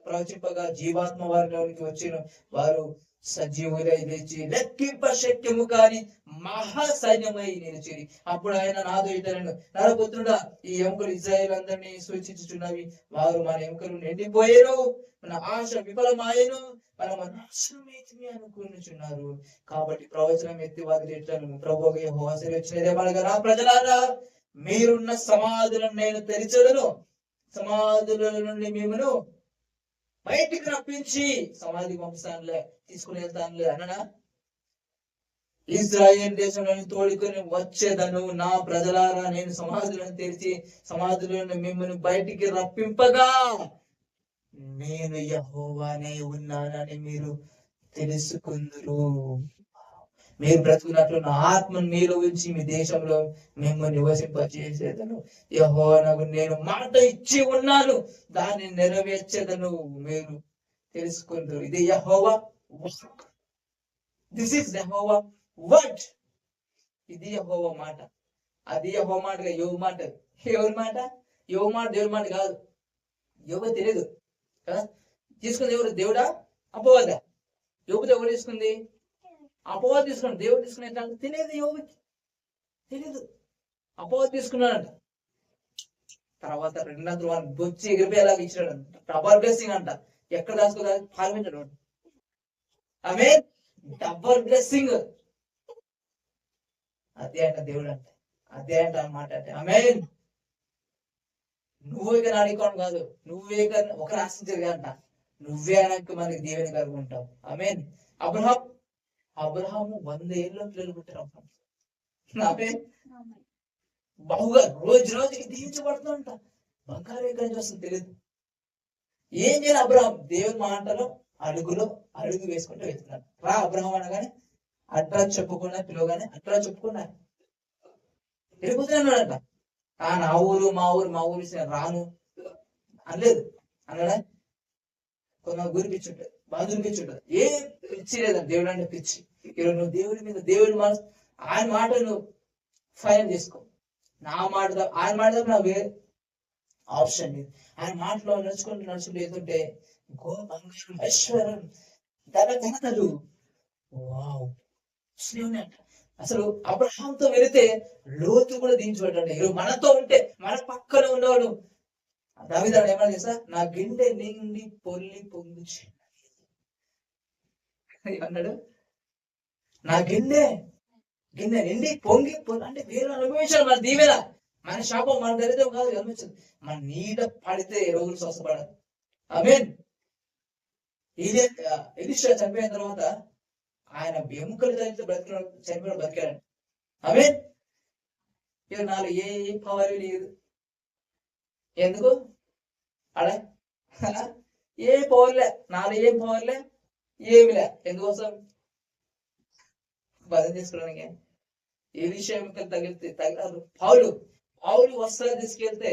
ప్రవచింపగా జీవాత్మ వారిలోనికి వచ్చెను. వారు సజీవులై లేచి లెక్కింప శక్యము కాని మహాసైన్యమై నిలిచిరి. అప్పుడు ఆయన నాతో ఇతరులను, నరపుత్రుడా, ఈ ఎముకలు ఇజ్రాయేల్ అందరినీ సూచించుచున్నవి. వారు మన ఎముకలు నిండిపోయారు, మన ఆశ విఫలమాయను, మనము నాశనమైతిమి అనుకునిచున్నారు. కాబట్టి ప్రవచనం ఎత్తి వారి ఎట్లను ప్రభువుగా యెహోవా సెలవిచ్చినదేమనగా, నా ప్రజలారా, మీరున్న సమాధులను నేను తెరిచెదను, సమాధుల నుండి మిమ్మును బయటికి రప్పించి సమాధి పంపిస్తానులే, తీసుకుని వెళ్తానులే అన్ననా. ఇజ్రాయేల్ దేశంలోని తోడుకొని వచ్చేదను. నా ప్రజలారా, నేను సమాధులను తెరిచి సమాధులను మిమ్మల్ని బయటికి రప్పింపగా నేను యెహోవానే ఉన్నానని మీరు తెలుసుకుందురు. మీరు బ్రతుకున్నట్లు నా ఆత్మను మీలో ఉంచి మీ దేశంలో మిమ్మల్ని నివసింపజేసేదను. యెహోవానగు నేను మాట ఇచ్చి ఉన్నాను, దాన్ని నెరవేర్చేదను, మీరు తెలుసుకుందరు. ఇది యెహోవా వాక్. This is Jehovah word. ఇది యెహోవా మాట. అది యెహోవా మాటగా యోబు మాట. ఎవరి మాట? యోబు మాట దేవుడి మాట కాదు. యోబు తెలియదు కదా. తీసుకుంది ఎవరు? దేవుడా అపవాదా? యోబుతో ఎవరు తీసుకుంది? అపవాదం తీసుకున్నాడు. దేవుడు తీసుకునే తెలియదు, యోబుకి తెలియదు. అపవాదం తీసుకున్నాడంట. తర్వాత రెండంత వాడిని బొచ్చి ఎగిరిపోయేలాగా ఇచ్చినాడు. డబల్ బ్లెస్సింగ్ అంట. ఎక్కడ దాచుకోదా పాల్పించాడు. ఆమె డబల్ బ్లెస్సింగ్. అదే అంట దేవుడు అంటే, అదే అంట అన్నమాట. అంటే ఆమె నువ్వే కానీ అడుకోవడం కాదు, నువ్వే కానీ ఒకరు ఆశించరు అంట, నువ్వే అనక మనకి దేవుని కలుగుంటావు. ఆమె అబ్రహాము 100 ఏళ్ళలో పిల్లలు పుట్టారు. ఆమె బహుగా రోజు రోజుకి దీవించబడుతుందంట. బంగారం ఎక్కడి నుంచి వస్తుంది తెలియదు. ఏం చేయాలి అబ్రహాం? దేవుని మాటలో అడుగు వేసుకుంటూ వెళ్తున్నాడు. రా అబ్రహాం అనగానే అట్లా చెప్పుకున్నా, పిలవగానే అట్లా చెప్పుకున్నా వెళ్ళిపోతున్నాడంట. నా ఊరు మా ఊరు రాను అనలేదు. అనడా కొంత గురిపించుంటది, బాగా గురిపించుంటది. ఏం పిచ్చి లేదండి దేవుడు అంటే పిచ్చి. ఈరోజు నువ్వు దేవుడి మనసు ఆయన మాట నువ్వు ఫైనల్ చేసుకో. నా మాట ఆయన మాట నాకు వేరే ఆప్షన్ లేదు. ఆయన మాటలో నడుచుకుంటూ ఏదంటే బంగారం, ఐశ్వర్యం, ఘనతలు వావ్ ఉన్నాయంట. అసలు అబ్రహాంతో వెళితే లోతు కూడా దించబడ్డాడు. ఈరోజు మనతో ఉంటే మన పక్కన ఉన్నవాడు దావీదు ఏమన్నా చేస్తా, నా గిన్నె నిండి పొల్లి పొంగుచి అన్నాడు. నా గిన్నె నిండి పొంగి అంటే వేరే అనుభవించాడు. మన దీవెన, మన శాపం, మన దరిద్రం కాదు అనుభవించదు. మన నీడ పడితే రోజులు స్వస్థపడాలి. ఆమేన్. ఎలీషా చనిపోయిన తర్వాత ఆయన ఎముకలు తగిలితే చనిపోయిన బతికాడు. ఆమేన్. ఇక నాలో ఏ పవర్ లేదు. ఎందుకు అలా ఏ పవర్లే, నాలో ఏం పవర్లే, ఏమిలే. ఎందుకోసం? బలం చేసుకోవడానికి. ఏ విషయం తగిలితే పావులు వస్త్రాలు తీసుకెళ్తే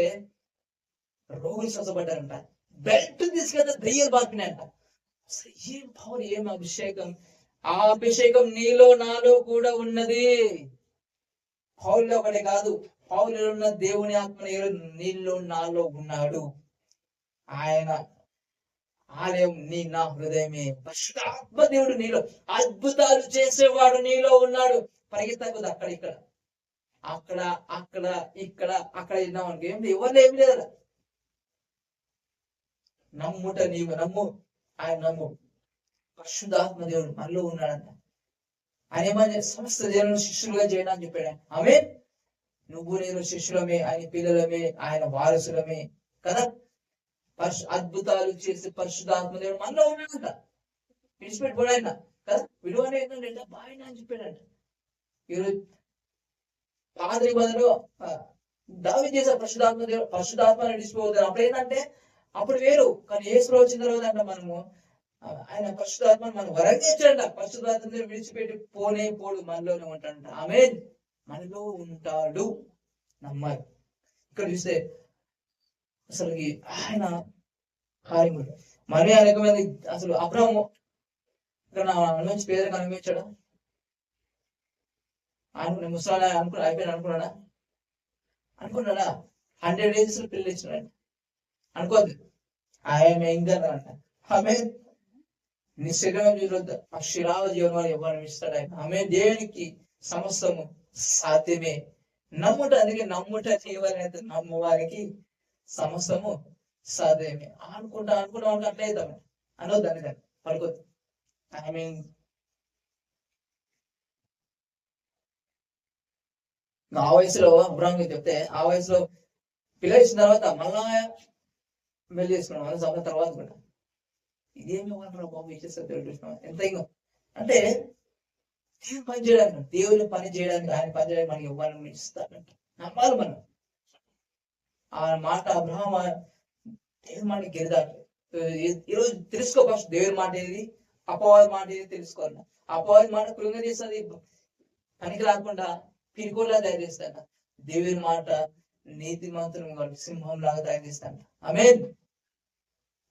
రోగులు స్వస్థపడ్డారంట. బెల్ట్ తీసుకెళ్తే దయ్యాలు బాపినాయంట. అసలు ఏం పవర్, ఏం అభిషేకం! ఆ అభిషేకం నీలో నాలో కూడా ఉన్నది. పౌలులో ఒకటే కాదు, పౌలులో ఉన్న దేవుని ఆత్మ నీలో నాలో ఉన్నాడు. ఆయన ఆలయం నా హృదయమే. పరిశుద్ధాత్మ దేవుడు నీలో అద్భుతాలు చేసేవాడు నీలో ఉన్నాడు. పరిగెత్తకూడదు అక్కడ విన్నామనుకో ఏం ఎవరు ఏమి లేదు. నమ్ముట నీవు నమ్ము, ఆయన నమ్ము. పరిశుద్ధాత్మ దేవుడు మనలో ఉన్నాడంట. ఆయన ఏమని సమస్త దేవుని శిష్యులుగా చేయడం అని చెప్పాడు. ఆమేన్. నువ్వు నేను శిష్యులమే, ఆయన పిల్లలమే, ఆయన వారసులమే కదా. అద్భుతాలు చేసే పరిశుద్ధాత్మ దేవుడు మనలో ఉన్నాడంట. విడిచిపెట్టుకోడాయన కదా. విలువనే ఏంటంటే బాయన అని చెప్పాడంట. ఈరోజు పాదరి బదులు దావీదు చేసే పరిశుద్ధాత్మ విడిచిపోతారు. అప్పుడు ఏంటంటే అప్పుడు వేరు. కానీ యేసు వచ్చిన తర్వాత అంట మనము ఆయన పరిశుద్ధాత్మను మనం వరంగేచ్చంట. పరిశుద్ధాత్మ విడిచిపెట్టి పోడు, మనలోనే ఉంటాడంట. ఆమేన్. మనలో ఉంటాడు, నమ్మాలి. ఇక్కడ చూస్తే అసలు ఆయన కార్యములు మరీ అనేకమంది. అసలు అబ్రహాము ఇక్కడ అనుభవించి పేదలకు అనుభవించాడా? ఆయన ముసలా అయిపోయిన అనుకున్నాడా? 100 days పెళ్లి ఇచ్చినాడు అనుకోద్దు. ఆయన ఇంకా అంట. ఆమె నీ శరీరం చూడొద్దు, ఆ శిరావ జీవనం ఎవరిని ఇస్తాడు ఆయన. ఆమె దేవునికి సమస్తము సాధ్యమే. నమ్ముట, అందుకే నమ్ముట చేయవాలని నమ్ము వారికి సమస్తము సాధ్యమే. అనుకుంటా అట్లే అవుతాం అనొద్దు అని దాన్ని పడుకోద్దు. ఐ మీన్ ఆ వయసులో అబ్రాహ్మణ్ చెప్తే, ఆ వయసులో పిల్లలు ఇచ్చిన తర్వాత మళ్ళా పెళ్లి చేసుకున్నాం, 100 సంవత్సరాల తర్వాత కూడా ఇదేమి ఇవ్వమంటారు బాబు, ఇచ్చేస్తారు దేవుడు చూసినాం ఎంత ఇంకో అంటే దేవుని పని చేయడానికి, దేవుని పని చేయడానికి, ఆయన పని చేయడానికి మనకి ఇవ్వాలని ఇస్తాడంట. నమ్మాలి మనం ఆ మాట. అబ్రహాం దేవుని మాట గెలిదాడు. ఈరోజు తెలుసుకో, ఫస్ట్ దేవుని మాట ఏది, అపవాది మాట ఏది తెలుసుకోవాలి. అపవాది మాట కృంగదీస్తుంది, పనికి రాకుండా పిరికోలా తయారు చేస్తాడ. దేవుని మాట నీతి మంత్రం సింహం లాగా తయారు చేస్తాడ. ఆమేన్.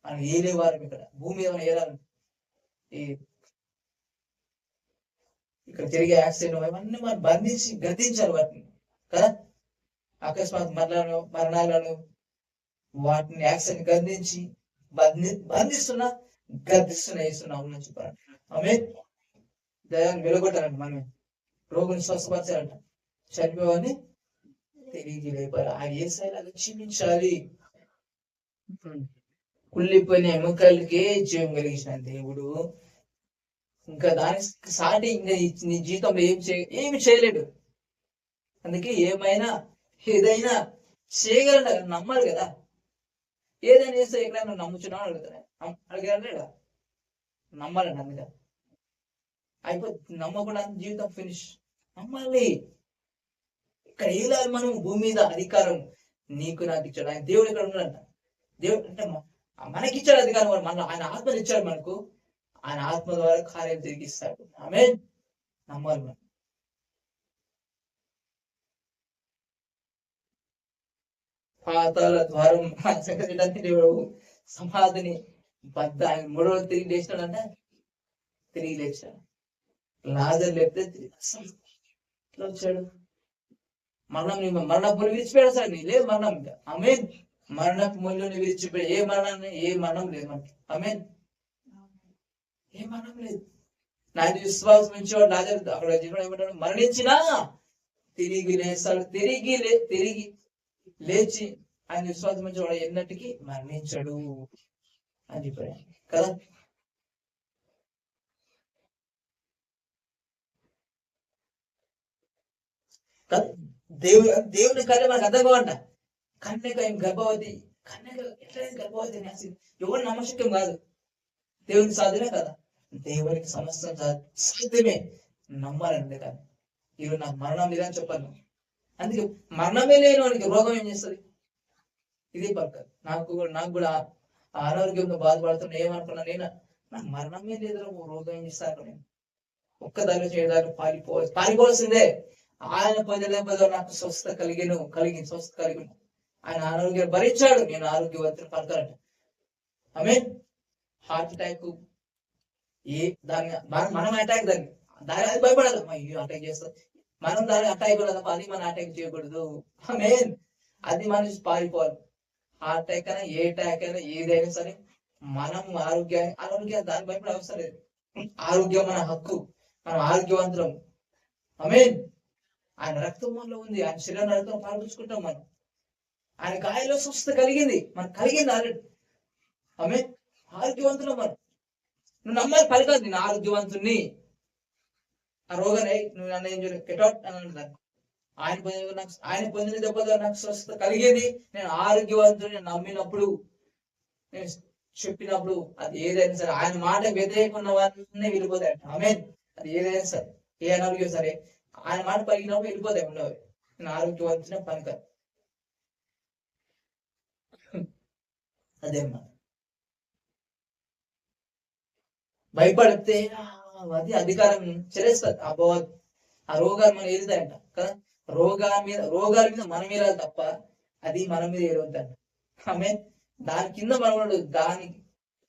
మనం ఏలేవారు ఇక్కడ భూమి మీద ఏరాలి. ఈ ఇక్కడ జరిగే యాక్సిడెంట్ అవన్నీ మనం బంధించి గద్దించాలి వాటిని కదా. అకస్మాత్ మరణాలను వాటిని యాక్సిడెంట్ గద్దించి బంధిస్తున్నా గద్దిస్తున్నా వేస్తున్నాం చెప్పారు. ఆమేన్. దయాన్ని వెలుగొట్టాలంట, మనమే రోగుని స్వస్థపరచాలంట, చనిపోవని తిరిగి లేపాలి. ఆ ఏ స్థాయిలో క్షమించాలి. కుళ్ళిపోయిన ఎముకలకే జీవం కలిగించిన దేవుడు ఇంకా దానికి సాటి ఇంకా నీ జీవితంలో ఏమి చేయలేడు. అందుకే ఏమైనా ఏదైనా చేయగలడు, నమ్మాలి కదా. ఏదైనా చేస్తే ఎక్కడైనా నమ్ముచున్నావు అడుగుతాను, అడిగాడు నమ్మాలండి. అందుకే అయిపోతుంది, నమ్మకుండా జీవితం ఫినిష్. నమ్మాలి. ఇక్కడ ఏలాలి మనం భూమి మీద అధికారం నీకు నాకు ఇచ్చాడు ఆయన. దేవుడు ఇక్కడ ఉన్నాడంట. దేవుడు అంటే మనకిచ్చాడు అధికారం, మన ఆయన ఆత్మలు ఇచ్చాడు మనకు. ఆయన ఆత్మ ద్వారా కార్యం తిరిగిస్తాడు. ఆమేన్. నమ్మాలి మనం. పాతాల ద్వారం దేవుడు సమాధిని బద్ద ఆయన 3వ రోజు తిరిగి లేచినాడంట. తిరిగి లేచాడు. లాజర్ లేపితే ఇట్లా వచ్చాడు. మరణపు విడిచిపోయాడు సార్, లేదు మరణం. ఆమేన్. మరణపు ముళ్ళని విడిచిపోయి ఏ మరణం లేదు మనకి. ఆమేన్. ఏ మరణం లేదు. నాకు విశ్వాసం ఉంచేవాడు లాజర్ అక్కడ ఏమంటాడు, మరణించినా తిరిగి లేస్తాడు. తిరిగి లేచి ఆయన విశ్వాసం ఉంచేవాడు ఎన్నటికీ మరణించడు అని చెప్పాడు కదా. దేవుని కార్యం మనకు అర్థం కావంట. కన్యక గర్భవతి, కన్యక ఎట్లయితే గర్భవతి అని ఎవరు నమ్మశక్యం కాదు. దేవునికి సాధ్యమే కదా. దేవునికి సమస్తం సాధ్యమే. నమ్మాలండి. కానీ ఈరోజు నాకు మరణం లేదని చెప్పాను. అందుకే మరణమే లేని వానికి రోగం ఏం చేస్తుంది? ఇది పక్క. నాకు కూడా అనారోగ్యంతో బాధపడుతున్నా ఏమనుకున్నా, నాకు మరణమే లేదు, రోగం ఏం చేస్తాను నేను. ఒక్కదాన్ని చేయడానికి పారిపోవాల్సిందే. ఆయన పొందలేకపోతే నాకు స్వస్థత స్వస్థత కలిగిన ఆయన అనారోగ్యం భరించాడు. నేను ఆరోగ్యవంతులు పడతానంట. ఆమేన్. హార్ట్ అటాక్ మనం అటాక్ దాని అది భయపడాలి. అటాక్ చేస్తాం మనం, దాని అటాక్ కూడా అది మనం అటాక్ చేయకూడదు. ఆమేన్. అది మనిషి పారిపోవాలి. హార్ట్ అటాక్ అయినా ఏ అటాక్ అయినా ఏదైనా సరే మనం ఆరోగ్యాన్ని దాని భయపడే అవసరం లేదు. ఆరోగ్యం మన హక్కు, మనం ఆరోగ్యవంతులం. ఆమేన్. ఆయన రక్తం మనలో ఉంది, ఆయన శరీరం రక్తం పాల్పించుకుంటాం మనం. ఆయన గాయంలో స్వస్థత కలిగింది, మనకు కలిగింది ఆల్రెడీ. ఆమేన్. ఆరోగ్యవంతులం మనం. నువ్వు నమ్మాలి, పలికాదు నేను ఆరోగ్యవంతుని. ఆ రోగాన్ని నువ్వు నన్ను ఏం చేయలేదు కెటౌట్ అని అంటున్నాను. ఆయన పొందిన దెబ్బతో నాకు స్వస్థత కలిగేది. నేను ఆరోగ్యవంతుని నమ్మినప్పుడు, నేను చెప్పినప్పుడు అది ఏదైనా సరే, ఆయన మాట వ్యతిరేకంగా ఉన్నవన్నీ వెళ్ళిపోతాయి. ఆమేన్. అది ఏదైనా సరే, ఏ అనారోగ్యం సరే, ఆయన మాట పలికినప్పుడు వెళ్ళిపోతాయి ఉండవు. నేను ఆరోగ్యవంతునే పనిక అదేమ్మా. భయపడితే అది అధికారం చెల్లిస్తుంది. అపవాది ఆ రోగాలు మనం ఏలుతాయంట కదా. రోగాల మీద మనం ఏలాలి తప్ప అది మన మీద ఏలవద్దంట. ఆమె దాని కింద మనం దాని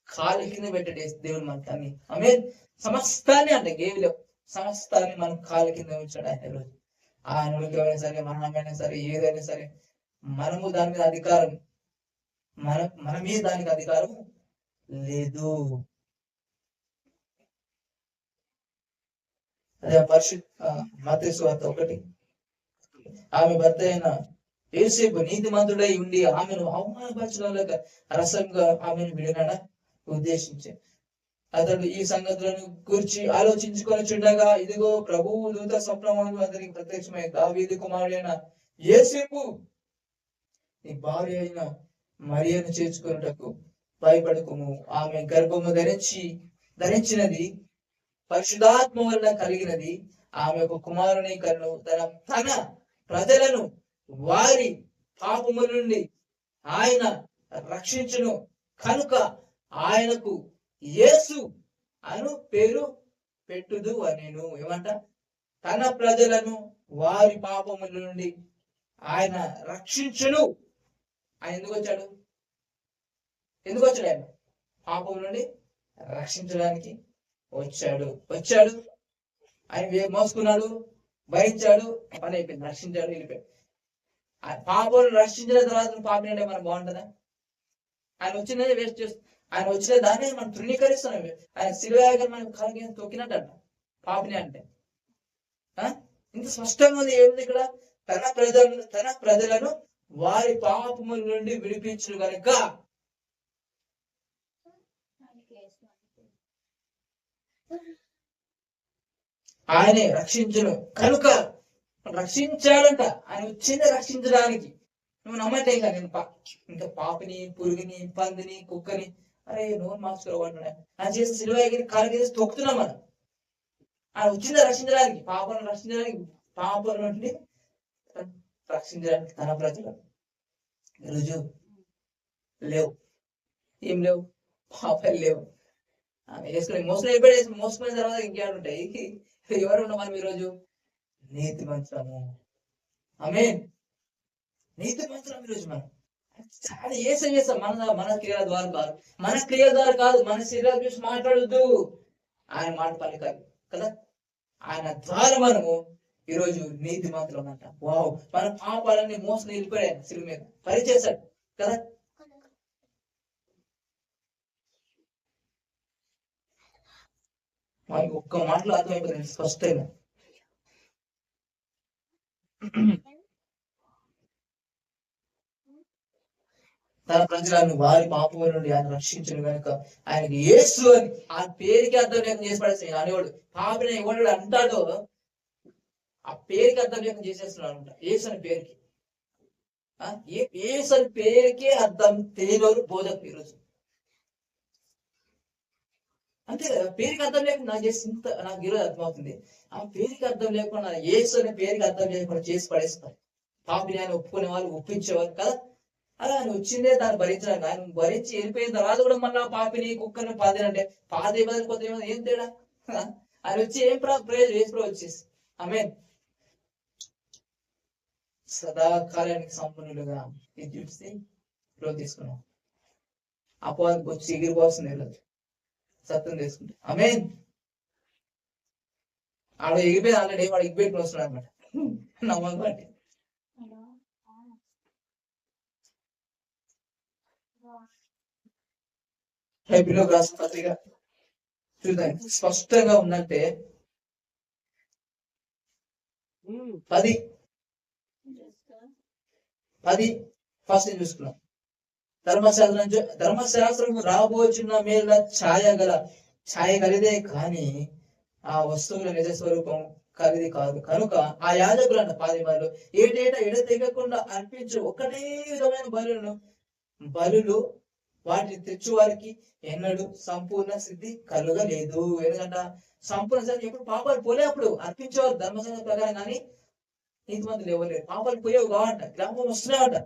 కాలు కింద పెట్టే దేవుడు మనకి అన్ని. ఆమె సమస్తాన్ని అంటే గేవిలో సమస్తాన్ని మనం కాలు కింద ఉంచాడు ఆయన. రోజు ఆయన ఉద్యోగమైనా సరే, మరణమైనా సరే, ఏదైనా సరే మనము దాని మీద అధికారం, మన మీద దానికి అధికారం లేదు. అదే మత్తయి సువార్త 1. ఆమె భర్త అయిన యోసేపు నీతిమంతుడై ఉండి ఆమెను అవమానపరచడం రసంగా ఆమెను విడనడ ఉద్దేశించి అతడు ఈ సంగతులను గురించి ఆలోచించుకొని చుండగా ఇదిగో ప్రభువు దూత స్వప్నమును అతనికి ప్రత్యక్షమై దావీదు కుమారుడైన యోసేపు నీ భార్య అయిన మరియను చేర్చుకున్నటకు భయపడకుము, ఆమె గర్భము ధరించినది పరిశుద్ధాత్మ వలన కలిగినది, ఆమె ఒక కుమారుని కన్ను తన ప్రజలను వారి పాపము నుండి ఆయన రక్షించును కనుక ఆయనకు యేసు అను పేరు పెట్టుదు అనేను. ఏమంట? తన ప్రజలను వారి పాపముల నుండి ఆయన రక్షించును. ఆయన ఎందుకు వచ్చాడు? ఆయన పాపం నుండి రక్షించడానికి వచ్చాడు. ఆయన మోసుకున్నాడు, భరించాడు, పని అయిపోయింది, రక్షించాడు, వెళ్ళిపోయాడు. పాపం రక్షించిన తర్వాత పాపం అంటే మనకు బాగుంటుందా? ఆయన వచ్చినదే వేస్ట్ చేస్తుంది. ఆయన వచ్చిన దాన్ని మనం తృణీకరిస్తున్నాం. ఆయన శిలువగా మనం కలిగి తొక్కినట్టు అంట పాపిని అంటే. ఇంత స్పష్టంగా ఉంది. ఏముంది ఇక్కడ? తన ప్రజలను వారి పాపముల నుండి విడిపించును కనుక ఆయనే రక్షించును కనుక. రక్షించాడంట. ఆయన వచ్చింది రక్షించడానికి. నువ్వు నమ్మటే ఇంకా నేను ఇంకా పాపిని, పురుగుని, పందిని, కుక్కని అరే నోరు మార్చుకోవాడు ఆయన చేసి సిలువకి కాలు తొక్కుతున్నాం మనం. ఆయన వచ్చింది రక్షించడానికి, పాపను రక్షించడానికి, పాపం నుండి రక్షించడానికి తన ప్రజలు. రుజువు లేవు, ఏం లేవు, పాపాలు లేవు. వేసుకుని మోసపోయిన తర్వాత ఇంకేడుంటాయి? ఎవరు ఉన్నాం మనం ఈరోజు? నీతి మంత్రము. ఆమేన్. నీతి మంత్రం ఈరోజు మనం చాలా ఏసం చేస్తాం. మన క్రియల ద్వారా కాదు, మన శరీరాల చూసి మాట్లాడద్దు, ఆయన మాట పలికాలి కదా. ఆయన ద్వారా మనము ఈరోజు నీతి మంత్రం అంట. వావ్, మన పాపాలన్నీ మోసం వెళ్ళిపోయాయి, శిలువ మీద పరిచేశాడు కదా. మనకి ఒక్క మాటలో అర్థమైపోతుంది స్పష్టంగా. తన ప్రజలను వారి పాపముల నుండి ఆయన రక్షించను కనుక ఆయనకి యేసు అని ఆ పేరుకి అర్థం లేకుండా చేసి పడేస్తాడు. అనేవాడు పాపిని ఎవడు అంటాడో ఆ పేరుకి అర్థం లేకుండా చేసేస్తున్నాడు అనమాట. యేసు అని పేరుకి, యేసు అని పేరుకే అర్థం తెలియని బోధకు ఈరోజు. అంతే కదా, పేరుకి అర్థం లేకుండా నాకు ఈరోజు అర్థమవుతుంది. ఆ పేరుకి అర్థం లేకుండా, యేసు అనే పేరుకి అర్థం లేకుండా చేసి పడేస్తారు. పాపిని ఆయన ఒప్పుకునే వాళ్ళు, ఒప్పించేవారు కదా. అలా ఆయన వచ్చిందే దాన్ని భరించడానికి. ఆయన భరించి వెళ్ళిపోయిన తర్వాత కూడా మళ్ళీ పాపిని, కుక్కని పాదేనంటే పాదే బదిలిపోతే ఏం తేడా? ఆయన వచ్చి ఏం ప్రయోజనం వచ్చేసి. ఆమేన్. సదాకాలానికి సంపన్నులుగా ఇది చూస్తే రోజు తీసుకున్నాం. అపోవానికి వచ్చి ఎగిరిపోతుంది ఈరోజు సత్యం తీసుకుంటే. ఆమేన్. ఆడ ఎగిరిపోయి ఆల్రెడీ వాడు ఎగిపెట్టుకుని వస్తున్నాడు అనమాట నమ్మకం బట్టి. హెబ్రీయులకు రాసిన పత్రిక చూద్దాం, స్పష్టంగా ఉందంటే 10 ఫస్ట్ చూసుకున్నాం. ధర్మశాస్త్రం రాబోచున్న మేల ఛాయ కలిదే కానీ ఆ వస్తువుల నిజ స్వరూపం కలిది కాదు. కనుక ఆ యాజకులను 10 మంది ఏటేటా ఎడతెగకుండా అర్పించు ఒకటే విధమైన బలులు వాటిని తెచ్చువారికి ఎన్నడూ సంపూర్ణ సిద్ధి కలుగలేదు. ఎందుకంటే సంపూర్ణ సిద్ధి ఎప్పుడు పాపాలు పోలే అప్పుడు అర్పించేవారు ధర్మశాస్త్ర ప్రకారం, కానీ నీతిమంతులు ఇవ్వలేరు. పాపాలు పోయేవి కావంట, జ్ఞాపకం వస్తున్నాయట.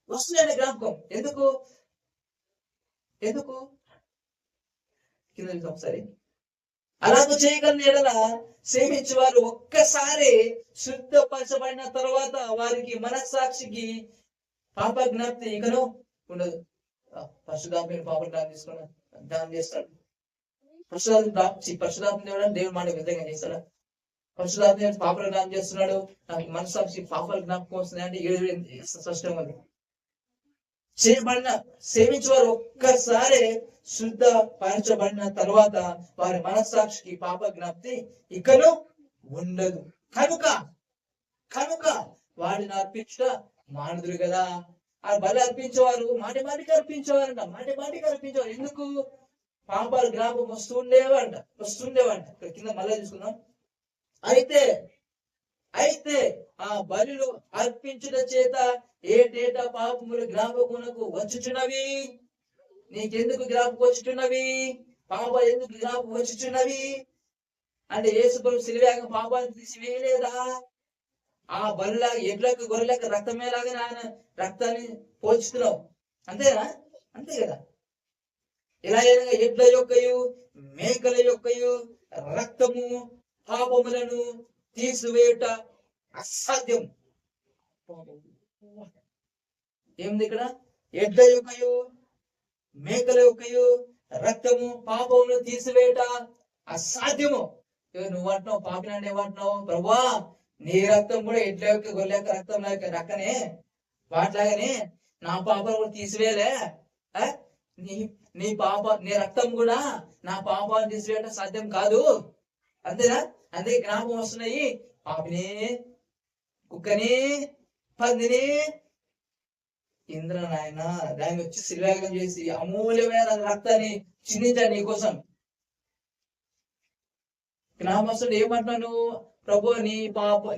వస్తున్నాయండి జ్ఞాపకం. ఎందుకు కింద ఒకసారి అలాగ చేయగలిగిన ఎడల సేవించే వారు ఒక్కసారి శుద్ధపరచబడిన తర్వాత వారికి మనస్సాక్షికి పాప జ్ఞాప్తి ఇకను ఉండదు. పరిశుధాత్మ పాప జ్ఞానం చేస్తాడు. పరిశుధాత్మ దేవుడు మాట విధంగా చేస్తాడా? పరిశుధాత్మ పాపల జ్ఞానం చేస్తున్నాడు, నాకు మనస్సాక్షి పాపాల జ్ఞాపకం వస్తుంది అంటే స్పష్టంగా సేవించేవారు ఒక్కసారి శుద్ధ పరచబడిన తర్వాత వారి మనస్సాక్షికి పాప జ్ఞాప్తి ఇకను ఉండదు. కనుక కనుక వాడిని అర్పించుట మానదురు కదా. ఆ బలి అర్పించేవారు మాటి మాటికి అర్పించేవారంట, మాటి మాటికి అర్పించేవారు. ఎందుకు? పాపాలు జ్ఞాపకం వస్తుండేవంట. ఇక్కడ కింద మళ్ళీ చూసుకుందాం. అయితే అయితే ఆ బలులు అర్పించుట చేత ఏటేటా పాపములు జ్ఞాపకమునకు వచ్చుచున్నవి. నీకెందుకు జ్ఞాపకం వచ్చుచున్నవి? పాపాలు ఎందుకు జ్ఞాపకం వచ్చుచున్నవి అంటే యేసుప్రభు సిలువేగం పాపాలను తీసివేయలేదా? ఆ బలులాగా ఎడ్లకు గొర్రెలకు రక్తమేలాగా ఆయన రక్తాన్ని పోల్చుతున్నావు, అంతేనా? అంతే కదా. ఇలా ఎడ్ల యొక్కయు మేకల యొక్కయు రక్తము పాపములను తీసివేయుట అసాధ్యం. ఏమిది ఇక్కడ? ఎడ్ల యొక్కయు మేకల యొక్కయు రక్తము పాపములను తీసివేయుట అసాధ్యము. నువ్వు అంటున్నావు పాపినంటే ఏమంటున్నావు? ప్రభా నీ రక్తం కూడా ఎడ్ల యొక్క గొర్రెల యొక్క రక్తం రక్కనే వాటిలాగానే నా పాపాలు కూడా తీసివేయలే. నీ రక్తం కూడా నా పాపాలను తీసివేయడం సాధ్యం కాదు, అంతేనా? అందుకే జ్ఞాపకం వస్తున్నాయి. పాపిని, కుక్కని, పందిని, ఇంద్రనాయన దాన్ని వచ్చి శిల్వేగం చేసి అమూల్యమైన రక్తాన్ని చిందించాడు నీ కోసం. జ్ఞాపకం ఏమంటున్నాను? ప్రభు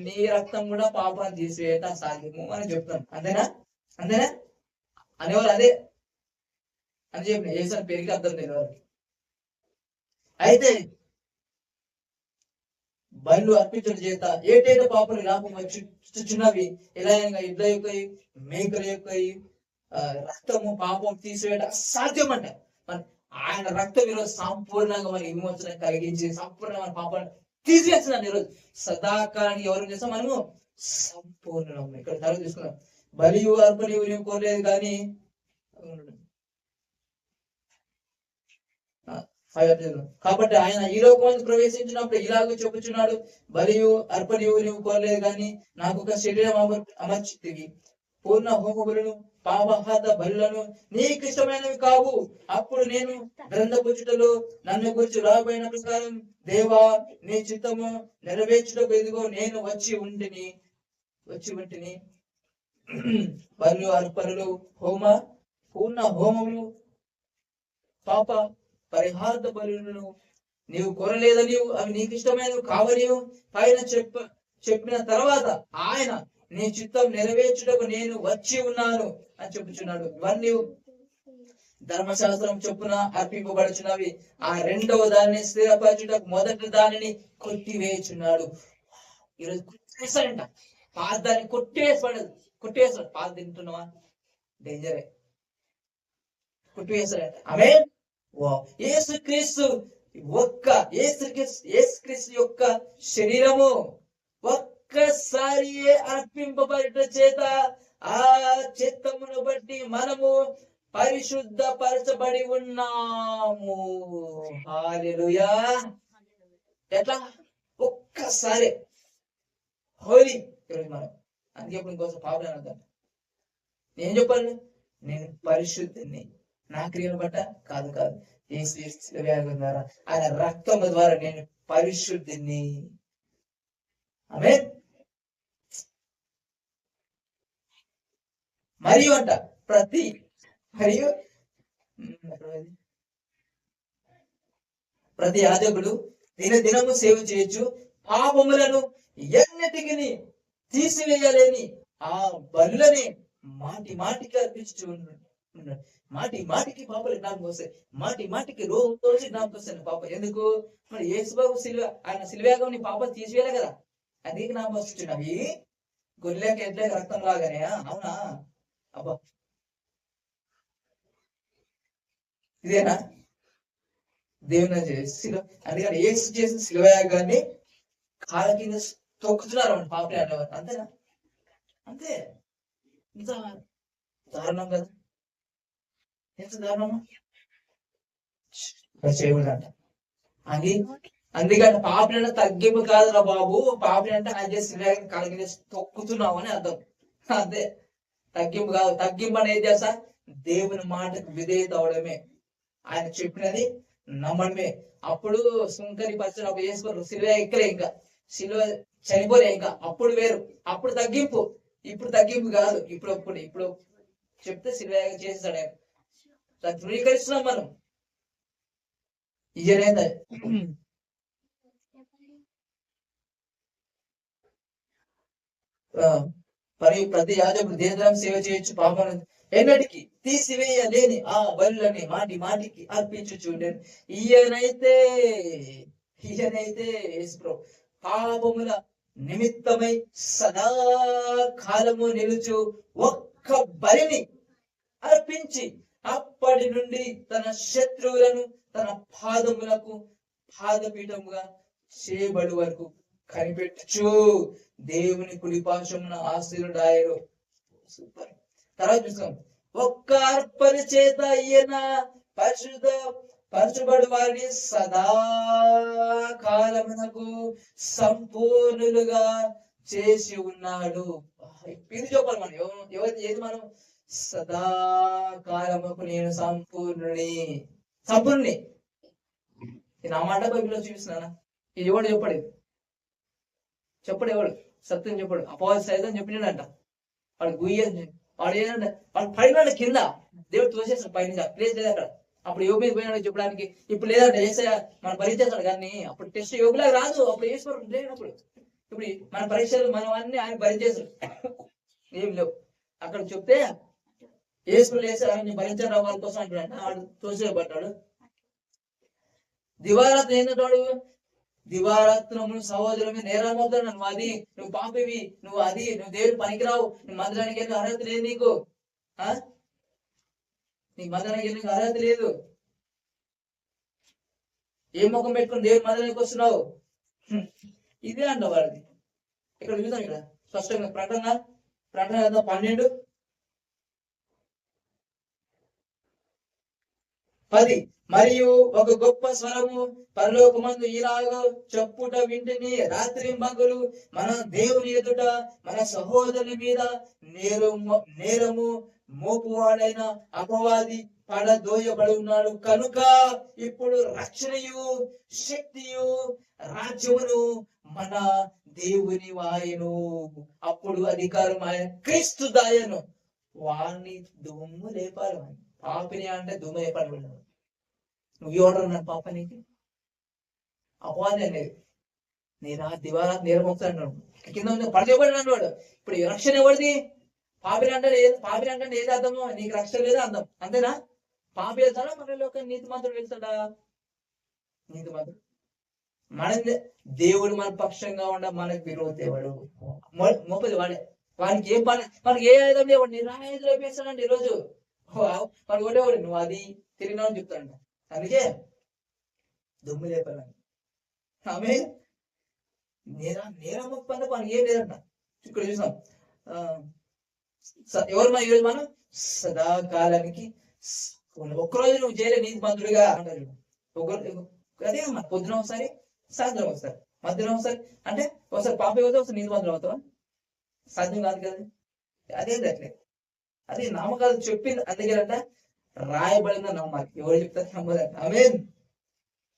నీ రక్తం కూడా పాపాన్ని తీసివేయట సాధ్యము అని చెప్తాను, అంతేనా? అంతేనా అనేవారు. అదే అని చెప్పిన ఏసారి పెరిగి అర్థం తెలియదు. అయితే బళ్ళు అర్పించడం చేత ఏటేటో పాపలు జ్ఞాపకం వచ్చుచున్నవి. ఇలా ఇడ్ల యొక్క మేకల యొక్క రక్తము పాపం తీసివేయడం అసాధ్యం అంట. ఆయన రక్తం ఈరోజు సంపూర్ణంగా మన విమోచన కలిగించి సంపూర్ణంగా మన పాపాలను తీసివేస్తున్నాను ఈరోజు. సదాకాలానికి ఎవరు చేస్తాం? మనము సంపూర్ణం. ఇక్కడ తల తీసుకున్నాం. బలియు అర్పణి నీవు కోరలేదు కానీ కాబట్టి ఆయన ఈ లోకం ప్రవేశించినప్పుడు ఇలాగ చెప్పుచున్నాడు, బలియు అర్పణియు నీవు కోరలేదు కానీ నాకు ఒక శరీరం అమర్చితివి. పూర్ణ హోమములను పాపహాత బలులను నీకు ఇష్టమైనవి కావు. అప్పుడు నేను గ్రంథపుచ్చుటలో నన్ను గురించి రాబోయిన ప్రకారం దేవా నీ చిత్తము నెరవేర్చుటకు ఎదుగో నేను వచ్చి ఉంటిని. బలు అర్పణలు పూర్ణ హోమములు పాప పరిహార్థ బలులను నీవు కోరలేదని, అవి నీకు ఇష్టమైనవి కావని పైన చెప్పిన తర్వాత ఆయన నీ చిత్తం నెరవేర్చుటకు నేను వచ్చి ఉన్నాను అని చెప్పుచున్నాడు. ఇవన్నీ ధర్మశాస్త్రం చొప్పున అర్పింపబడుచున్నవి. ఆ రెండవ దానిని స్థిరపరచుటకు మొదటి దానిని కొట్టివేయుచున్నాడు. ఈరోజు కొట్టేస్తాడంట. పాదాన్ని కొట్టేస్తాడు. పాద తింటున్నావా? డేంజరే. కొట్టివేస్తాడంట. ఆమేన్. యేసుక్రీస్తు యొక్క శరీరము ఒక్కసారి అర్పింపబడుట చేత ఆ చిత్తమును బట్టి మనము పరిశుద్ధపరచబడి ఉన్నాము. హల్లెలూయా. ఎట్లా? ఒక్కసారి హోలీ మనం. అందుకే ఇప్పుడు ఇంకోసం పాపం అర్థం. నేను చెప్పాలి, నేను పరిశుద్ధిని నా క్రియను బట్ట కాదు ద్వారా ఆయన రక్తము ద్వారా నేను పరిశుద్ధిని. ఆమేన్. మరియు అంట ప్రతి యాజకుడు దినము సేవ చేయొచ్చు, పాపములను ఎన్నిటికి తీసివేయలేని ఆ బలులని మాటికి అర్పించు ఉన్నాడు. మాటికి పాపలు జ్ఞాపకం వస్తాయి. మాటికి రోజు జ్ఞాపకం వస్తాయి పాప. ఎందుకు? మరి యేసుబాబు ఆయన సిలువేగం నీ పాపలు తీసివేయాలి కదా, అది జ్ఞాపకం వస్తున్నాయి. గొర్రెలకి ఎట్లే రక్తం లాగానే. అవునా? అబ్బా, ఇదేనా దేవుని అందుకని ఏసు చేసిన సిలువయాగాన్ని కాళ్ళ కింద తొక్కుతున్నారు పాపలే అనేవారు. అంతేనా? అంతే. ఇంత దారుణం కదా, ఎంత దారుణమా చేయకూడదంట. అందుకని పాపలైనా తగ్గింపు కాదురా బాబు, పాపలంటే ఆయన చేసి కాళ్ళ కింద తొక్కుతున్నావు అని అర్థం. అంతే, తగ్గింపు కాదు. తగ్గింపు అనేది చేస్తా దేవుని మాటకు విధేయత అవడమే, ఆయన చెప్పినది నమ్మడమే. అప్పుడు సుంకరి పరిచయం వేసుకోరు, సిలువ ఎక్కలే. ఇంకా సిలువ చనిపోలే ఇంకా, అప్పుడు వేరు, అప్పుడు తగ్గింపు, ఇప్పుడు తగ్గింపు కాదు, ఇప్పుడు చెప్తే సిలువ చేసేసాడు ఆయన. ధృవీకరిస్తున్నాం మనం. ఈయనైంది మరియు ప్రతి యాజకుడు దేశం సేవ చేయొచ్చు, పాపం ఎన్నటికి తీసివేయలేని ఆ బలులని మాటి మాటికి అర్పించుచుండెను. ఈయనైతే పాపముల నిమిత్తమై సదాకాలము నిలుచు ఒక్క బలిని అర్పించి అప్పటి నుండి తన శత్రువులను తన పాదములకు పాదపీఠముగా చేయబడి వరకు కనిపెట్టుచు దేవుని కుడిపార్శ్వమున ఆశీనుడాయను. సూపర్. తర్వాత చూస్తాం, ఒక్క అర్పణ చేత ఈయన పరిశుద్ధ పరచబడి వారిని సదాకాలమునకు సంపూర్ణులుగా చేసి ఉన్నాడు. ఇది చెప్పాలి మనం, ఏది మనం సదాకాలముకు నేను సంపూర్ణుని. నా మాట బైబిల్లో చూపిస్తున్నానా? ఇది ఎవడు చెప్పడు ఎవడు సత్యం చెప్పడు. అపవాది సైతం చెప్పినాడంట, వాడు వాడు ఏంటంటే వాడు పడినాడు కింద, దేవుడు తోసేస్తాడు పైన, ప్లేస్ లేదు అక్కడ. అప్పుడు యోగు మీద పోయినాడు చెప్పడానికి. ఇప్పుడు లేదంటే ఏసయ్య మనం భరించేస్తాడు, కానీ అప్పుడు టెస్ట్ యోగులాగా రాదు, అప్పుడు ఈశ్వరుడు లేనప్పుడు. ఇప్పుడు మన పరీక్షలు మనం అన్ని ఆయన భరించేస్తాడు, ఏం లేవు. అక్కడ చెప్తే ఈశ్వరుడు వేసాడు, ఆయన భరించాడు వాళ్ళ కోసం అంటాడు, వాడు తోసేయబడ్డాడు. దివారాత్రి ఏంటంటాడు, దివారాత్రములు సహోదరుల మీద నేరమవుతాడు. నువ్వు అది, నువ్వు పాపివి, నువ్వు అది, నువ్వు దేవుడు పనికిరావు, నువ్వు మందిరానికి వెళ్ళి అర్హత లేదు, నీకు మందిరానికి వెళ్ళి అర్హత లేదు. ఏ ముఖం పెట్టుకుని దేవుడి మందిరానికి వస్తున్నావు? ఇదే అంట వాడిది. ఇక్కడ చూద్దాం, ఇక్కడ స్పష్టంగా ప్రకటన 12:10. మరియు ఒక గొప్ప స్వరము పరలోకమందు ఇలాగ చెప్పుట వింటిని, రాత్రి మగులు మన దేవుని ఎదుట మన సహోదరుని మీద నేరము మోపువాడైన అపవాది పడదోయబడి ఉన్నాడు కనుక ఇప్పుడు రక్షణయు శక్తియు రాజ్యమును మన దేవుని వాయను. అప్పుడు అధికారం ఆయన క్రీస్తు దాయను. వాడిని దుమ్ము లేపాలి, పాపిని అంటే దుమ్ము లేపాలి. నువ్వు ఎవరు అన్నాడు పాపానికి? అపవాది అనేది దివారా నేరమవుతాడు, కింద పడచేయబడి అన్నాడు. ఇప్పుడు రక్షణ ఎవరిది? పాపిని అంటే ఏది అర్థమో? నీకు రక్షణ లేదా అర్థం, అంతేనా? పాపి వెళ్తాడా మనలోకి? నీతి మంత్రుడు వెళ్తాడా? నీతి మంత్రుడు. మన దేవుడు మన పక్షంగా ఉండ మనకు విరోధి వాడు, మోపది వాడే. వానికి ఏం పని, మనకి ఏ ఆయుధం లేవాడు, నిరాయుధులు అయిపోతాడండి ఈరోజు. వాడు కొట్టేవాడు, నువ్వు అది తిరిగినావు అని చెప్తాడంట. అందుకే దుమ్ము లేపాలని ఆమె నేరం పని మనకి ఏం లేదంట. ఇక్కడ చూసాం, ఎవరు ఈరోజు మనం సదాకాలానికి ఒక్కరోజు నువ్వు చేయలే నీతి మంత్రుడిగా అంటారు. అదే మన పొద్దున ఒకసారి, సాయంత్రం ఒకసారి, మధ్యాహ్నం ఒకసారి, అంటే ఒకసారి పాప అవుతావు, ఒకసారి నీతి మంత్రులు అవుతావా? సాధ్యం కాదు కదా. అదేంటి అట్లే, అది నామకాలు చెప్పింది. అందుకేనంట రాయబడిన నమ్మాలి. ఎవరు చెప్తారు? నమ్మదంట. ఆమె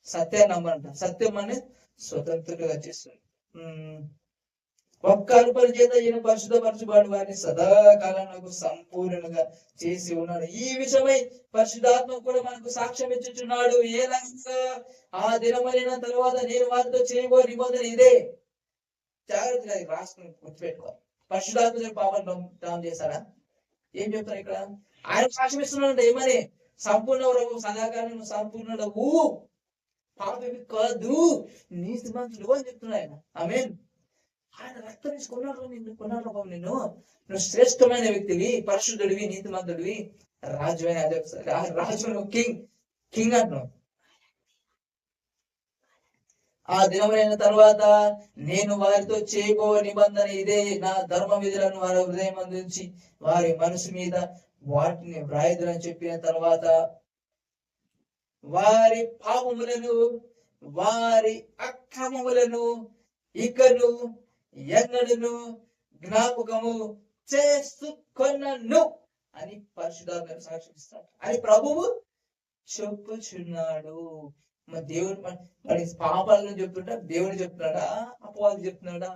సత్యాన్ని నమ్మాలంట. సత్యం అనేది స్వతంత్రులుగా చేస్తుంది. ఒక్క అర్పణ చేత ఈయన పరిశుద్ధపరచబడి వారిని సదాకాలంలో సంపూర్ణంగా చేసి ఉన్నాడు. ఈ విషయమై పరిశుద్ధాత్మ కూడా మనకు సాక్ష్యం ఇచ్చుచున్నాడు. ఏలంగా ఆ దినమైన తర్వాత నేను వారితో చేయబో నిబంధన ఇదే. జాగ్రత్తగా రాసుకుని గుర్తుపెట్టుకోవాలి. పరిశుద్ధాత్మ పాపం చేశాడా? ఏం చెప్తారు ఇక్కడ? ఆయన సాక్ష్యం ఇస్తున్నాడంట. ఏమని? సంపూర్ణ సదాకాలం సంపూర్ణవు, పాపవి కాదు, నీతిమంతుడు అని చెప్తున్నాడు ఆయన. ఆమేన్. ఆయన రక్తం నుంచి కొన్నాడు బాబు నిన్ను. నువ్వు శ్రేష్టమైన వ్యక్తివి, పరిశుద్ధుడివి, నీతిమంతుడివి, రాజువైన రాజు, కింగ్ అంటున్నావు. ఆ దినమైన తర్వాత నేను వారితో చేయబో నిబంధన ఇదే, నా ధర్మ విధులను వారి హృదయం అందించి వారి మనసు మీద వాటిని వ్రాయదులని చెప్పిన తర్వాత వారి పాపములను వారి అక్రమములను ఇకను ఎన్నడను జ్ఞాపకము చేసుకొనను అని పరిశుద్ధాత్మ సాక్షిస్తాడు అని ప్రభువు చెప్పుచున్నాడు. మరి దేవుడు మరి పాపాలను చెప్తుంటా దేవుడు చెప్తున్నాడా అపవాది చెప్తున్నాడా?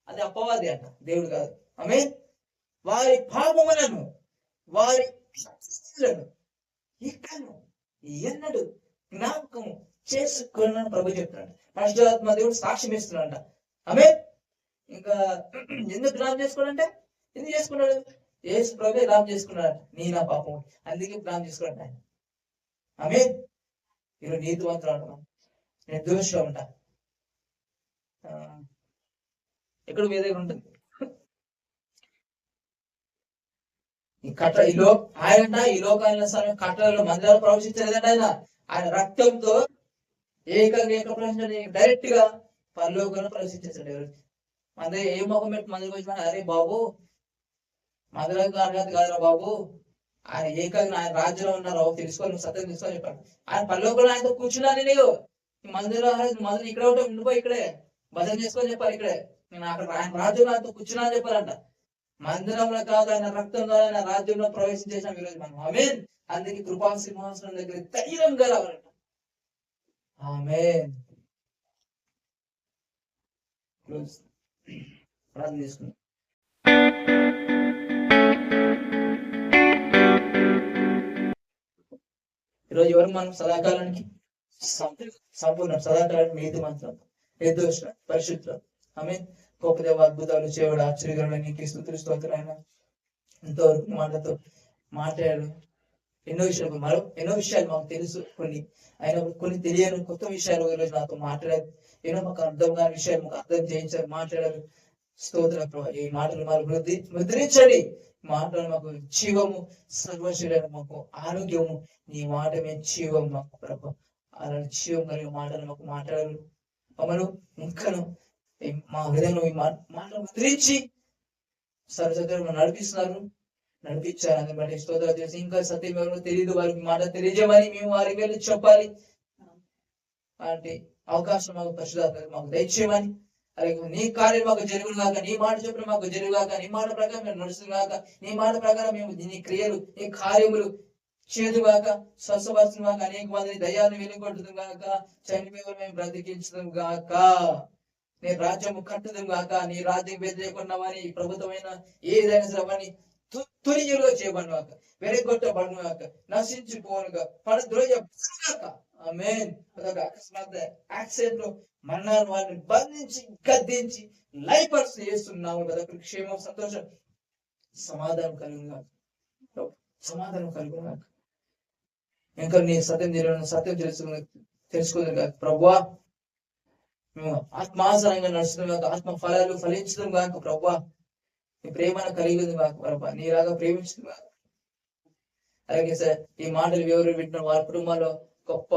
అది అపవాది అంట, దేవుడు కాదు. ఆమె వారి పాపములను వారి ఇక్కను ఎన్నడు జ్ఞాపకము చేసుకున్న ప్రభు చెప్తున్నాడు. పరిశుద్ధాత్మ దేవుడు సాక్ష్యం ఇస్తున్నాడంట. ఆమె ఇంకా ఎందుకు జ్ఞాపం చేసుకోవాలంటే ఎందుకు చేసుకున్నాడు? యేసు ప్రభు జ్ఞాపం చేసుకున్నాడు, నీ నా పాపం, అందుకే జ్ఞాపం చేసుకున్నాడు ఆయన. ఆమె ఈరోజు నీతివంతులు అంటున్నాం, నిర్దోషులు ఉంటా. ఎక్కడ మీ దగ్గర ఉంటుంది ఈ కట్ట ఆయన ఈ లోకాల కట్టలలో మందిరాలు ప్రవేశించలేదంట. ఆయన రక్తంతో ఏక ప్రవేశించండి, డైరెక్ట్ గా పరలోకంలో ప్రవేశించేసాడు. మన ఏ ముఖం పెట్టి మందికి వచ్చి అరే బాబు మందిరానికి అర్హత కాదురా బాబు, ఆయన ఏకంగా ఆయన రాజ్యంలో ఉన్నారు తెలుసుకోవాలి, సత్యం తెలుసుకోవాలి చెప్పాడు. ఆయన పరలోకంలో ఆయనతో కూర్చున్నాను, నీవు మందిరం మందిరం ఇక్కడే ఉంటే ఉండిపోయి ఇక్కడే భజన చేసుకొని చెప్పాలి, ఇక్కడే నేను అక్కడ ఆయన రాజ్యంలో ఆయనతో కూర్చున్నా అని చెప్పారంట. మందిరంలో కాదు, ఆయన రక్తం ద్వారా ఆయన రాజ్యంలో ప్రవేశించేసాం ఈరోజు మనం. ఆమేన్. అందుకే కృపా సింహాసనం దగ్గర ధైర్యంగా రావాలంట. ఆమేన్. ప్రార్థన చేసుకున్నాం. ఈరోజు ఎవరు మనం సదాకాలానికి సంపూర్ణ సదాకాలానికి నీతి మంత్రం నిర్దోష పరిశుద్ధ ఆమె గొప్ప దేవ అద్భుతాలు చేయడం ఆశ్చర్యకరమైన నీకు స్తుతులు స్తోత్రాలైన ఎంతవరకు మాటతో మాట్లాడాడు. ఎన్నో విషయాలు మాకు తెలుసు, కొన్ని తెలియని కొత్త విషయాలు ఈరోజు నాతో మాట్లాడారు. ఎన్నో మాకు అర్థం కాని విషయాలు మాకు అర్థం చేయించారు, మాట్లాడారు. స్తోత్ర ప్రభా, ఈ మాటలు మాకు ముద్రించండి. మాటలు మాకు జీవము, సర్వశరీరం మాకు ఆరోగ్యము. నీ మాట మేము జీవం మాకు ప్రభా, అలాంటి జీవం కలిగిన మాటలు మాకు మాట్లాడారు. మమ్మల్ని ఇంకను మా హృదయంలో ఈ మాటలు ముద్రించి సర్వసత్యం నడిపిస్తున్నారు, నడిపించారు. అందుని బట్టి స్తోత్రాలు చేసి ఇంకా సత్యం ఎవరో తెలియదు వారికి మాట తెలియజేయమని మేము వారికి వెళ్ళి చెప్పాలి. అలాంటి అవకాశం మాకు పరిశుద్ధాత్మ మాకు దయచేయమని, అలాగే నీ కార్యం మాకు జరుగును గాక, నీ మాట చెప్పిన మాకు జరుగుగాక, నీ మాట ప్రకారం మేము నడుస్తుగాక, నీ మాట ప్రకారం మేము నీ క్రియలు నీ కార్యములు చేదుగాక, స్వస్థపరచును గాక, అనేక మందిని దయ్యాన్ని వెలుగొట్టుదు గాక, చనిపోయి మేము బ్రతికించడం గాక, నీ రాజ్యము కట్టుదాం గాక, నీ రాజ్యం వ్యతిరేకున్నవని ప్రభుత్వమైన ఏదైనా సరే తొలిలో చేయబడినాక, వెరగొట్టబడినాక, నశించిపోనుగా, పడద్రోయగాక. ఆమేన్. అకస్మాత్ యాక్సిడెంట్ లో మరణాన్ని వారిని బంధించి గద్దించి లైఫర్స్ చేస్తున్నాము కదా. క్షేమం, సంతోషం, సమాధానం కలుగుగా, సమాధానం కలుగుగా. ఇంకా నీ సత్యం తెలియని సత్యం తెలుసుకుందాం కాక ప్రభువా, మేము ఆత్మాసరంగా నడుస్తున్నాం కాక, ఆత్మ ఫలాలు ఫలించడం కాక ప్రభువా, నీ ప్రేమను కలిగి ఉంది కాక ప్రభా, నీలాగా ప్రేమించడం కాక. అలాగే సార్ ఈ మాటలు ఎవరు వింటున్న వారి కుటుంబాల్లో గొప్ప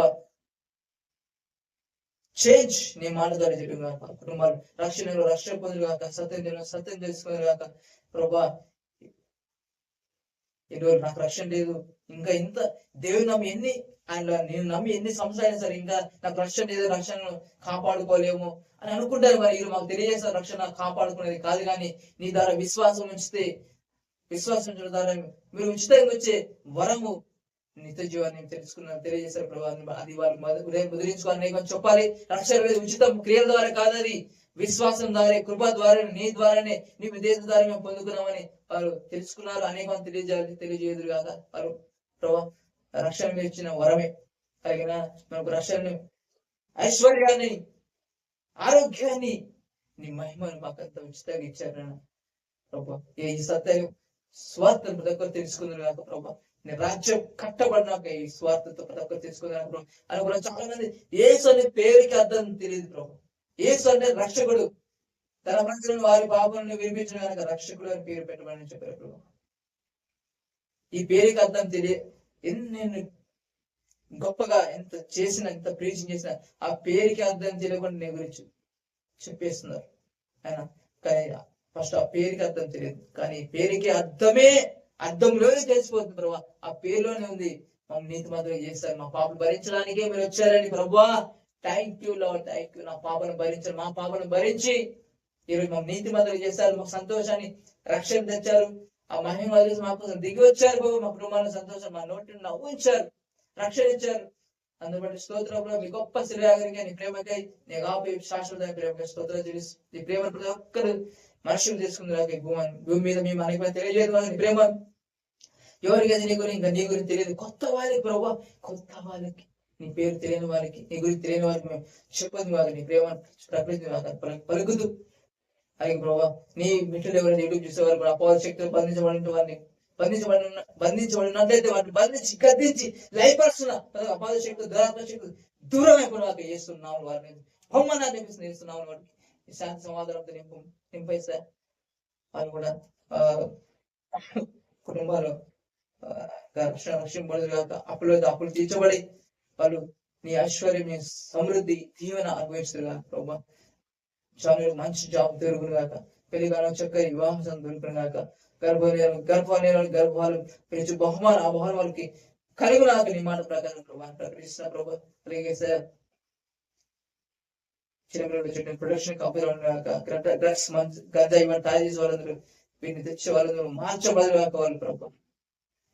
చేంజ్ నీ మాట ద్వారా చేయడం కాక, కుటుంబాలు రక్షణలో రక్షణ పొందులు కాక, సత్యం తెలుసుకుని కాక ప్రభా. ఈరోజు నాకు రక్షణ లేదు, ఇంకా ఇంత దేవుడు నమ్మి ఎన్ని నేను నమ్మి ఎన్ని సంవత్సరాలు సరే ఇంకా నాకు రక్షణ లేదు, రక్షణను కాపాడుకోలేము అని అనుకుంటారు. మరి మీరు మాకు తెలియజేస్తారు రక్షణ కాపాడుకునేది కాదు, కానీ నీ ద్వారా విశ్వాసం ఉంచితే, విశ్వాసం ఉంచడం ద్వారా మీరు ఉచితంగా వచ్చే వరము నిత్య జీవాన్ని తెలియజేశారు ప్రభావ. అది వారి ఉదయం ముద్రించుకోవాలని చెప్పాలి. రక్షణ అనేది ఉచితం, క్రియల ద్వారా కాదు, అది విశ్వాసం ద్వారా, కృప ద్వారా, నీ ద్వారానే, నీ విధేయత ద్వారా మేము పొందుకున్నామని వారు తెలుసుకున్నారు. అనేక తెలియజేయదురు కాక వారు ప్రభావ రక్షణ మీద ఇచ్చిన వరమే కలిగిన మనకు రక్షణని, ఐశ్వర్యాన్ని, ఆరోగ్యాన్ని, నీ మహిమను మాకు అంత ఉచితంగా ఇచ్చారు ప్రభా. ఈ సత్యం స్వార్థం ప్రతి ఒక్కరు తెలుసుకుందరు కాక ప్రభా. నీ రాజ్యం కట్టబడినాక ఈ స్వార్థతో ప్రతి ఒక్కరు తెలుసుకుందాం ప్రభా. అని కూడా చాలా మంది యేసు అనే పేరుకి అర్థం తెలియదు ప్రభా. యేసు అంటే రక్షకుడు, తన ప్రజలను వారి పాపాలను వినిపించడం కనుక రక్షకుడు అని పేరు పెట్టమని చెప్పారు ప్రభా. ఈ పేరుకి అర్థం నేను గొప్పగా ఎంత చేసిన, ఎంత ప్రీచింగ్ చేసిన, ఆ పేరుకి అర్థం తెలియకుండా నీ గురించి చెప్పేస్తున్నారు ఆయన. కానీ ఫస్ట్ ఆ పేరుకి అర్థం తెలియదు, కానీ పేరుకి అర్థంలోనే తెలిసిపోతుంది ప్రభా. ఆ పేరులోనే ఉంది. మమ్మల్ని నీతి మాత్రం చేస్తారు, మా పాపను భరించడానికే మీరు వచ్చారని ప్రభా. Thank you lord, thank you. నా పాపను భరించారు, మా పాపను భరించి ఈరోజు మా నీతి మాత్రం చేస్తారు, మాకు సంతోషాన్ని, రక్షణ తెచ్చారు. ఆ మహిమ మాకు దిగి వచ్చారు బాబు. మా కుటుంబాలను సంతోషం, మా నోటిని నవ్వించారు, రక్షణ ఇచ్చారు. అందుని బట్టి స్తోత్రం ప్రభు. మీ గొప్ప శరీరానికి నీ ప్రేమకై నీ ఆపే శాశ్వత ప్రేమకై స్తోత్రం తెలుసు. నీ ప్రేమ ప్రతి ఒక్కరు మనుషులు తీసుకుందాక భూమి మీద మేము మనకి తెలియజేయదు నీ ప్రేమ ఎవరికి అది నీ గురించి ఇంకా నీ గురించి తెలియదు. కొత్త వాళ్ళకి ప్రభు, కొత్త వాళ్ళకి నీ పేరు తెలియని వాళ్ళకి నీ గురించి తెలియని వాళ్ళకి మేము చెప్పదు కాదు నీ ప్రేమ ప్రకృతి పలుకుదు. అలాగే ప్రభావ నీ మిత్రులు ఎవరైనా యూట్యూబ్ చూసేవారు కూడా అపవాద శక్తులు బంధించబడిన వారిని బంధించబడినట్లయితే వాటిని బంధించి గద్దించి లయపరుస్తున్నా అపవాద శక్తులు దురాత్మ శక్తులు దూరం అయిపోయినాక చేస్తున్నాము. వారిని బొమ్మనాన్ని నేస్తున్నాము. వాటికి ఈ శాంతి సమాధానంతో నింపేస్తా. వాళ్ళు కూడా కుటుంబాలు రక్షింపబడదు కాక అప్పులు తీర్చబడి వాళ్ళు నీ ఐశ్వర్యం నీ సమృద్ధి దీవెన అనుభవిస్తారు కాక ప్రభా. చాలా మంచి జాబ్ దొరుకును కాక, పెళ్లి కాలం చక్కని వివాహం దొరుకును కాక, గర్భాలు పెంచు బహుమానం ఆ బహుమానం వాళ్ళకి కలుగునాక నీ మాట ప్రకారం ప్రభా ప్రకటిస్తున్న ప్రభా. అలాగే సార్ చిన్నపిల్లలు చుట్టూ ప్రొడక్షన్ కంపెనీ డ్రగ్స్ గంజా ఇవన్నీ తయారు చేసే వాళ్ళందరూ వీటిని తెచ్చే వాళ్ళందరూ మార్చబడదు కాక వాళ్ళు ప్రభా.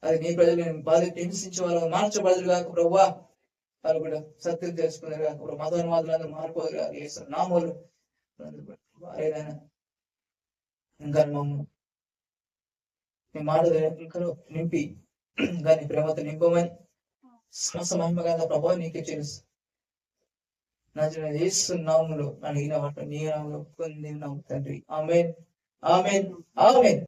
అది నీ ప్రజలు బాధ హింసించే వాళ్ళు మార్చబడదు కాక ప్రభా. వాళ్ళు కూడా సత్యం తెలుసుకున్నారు కాక ప్రభు. మతోన్మాదులందరూ మారిపోదు కాక చేస్తారు నామూలు ఏదైనా ఇంకా నీ మాట ఇంకా నింపి దాని ప్రేమతో నింపమని సమస్త మహిమ కదా ప్రభావం నీకే తెలుసు. నా చేస్తున్నాములు అడిగిన వాటి నీ నామంలో పొందినాము తండ్రి. ఆమేన్, ఆమేన్, ఆమేన్.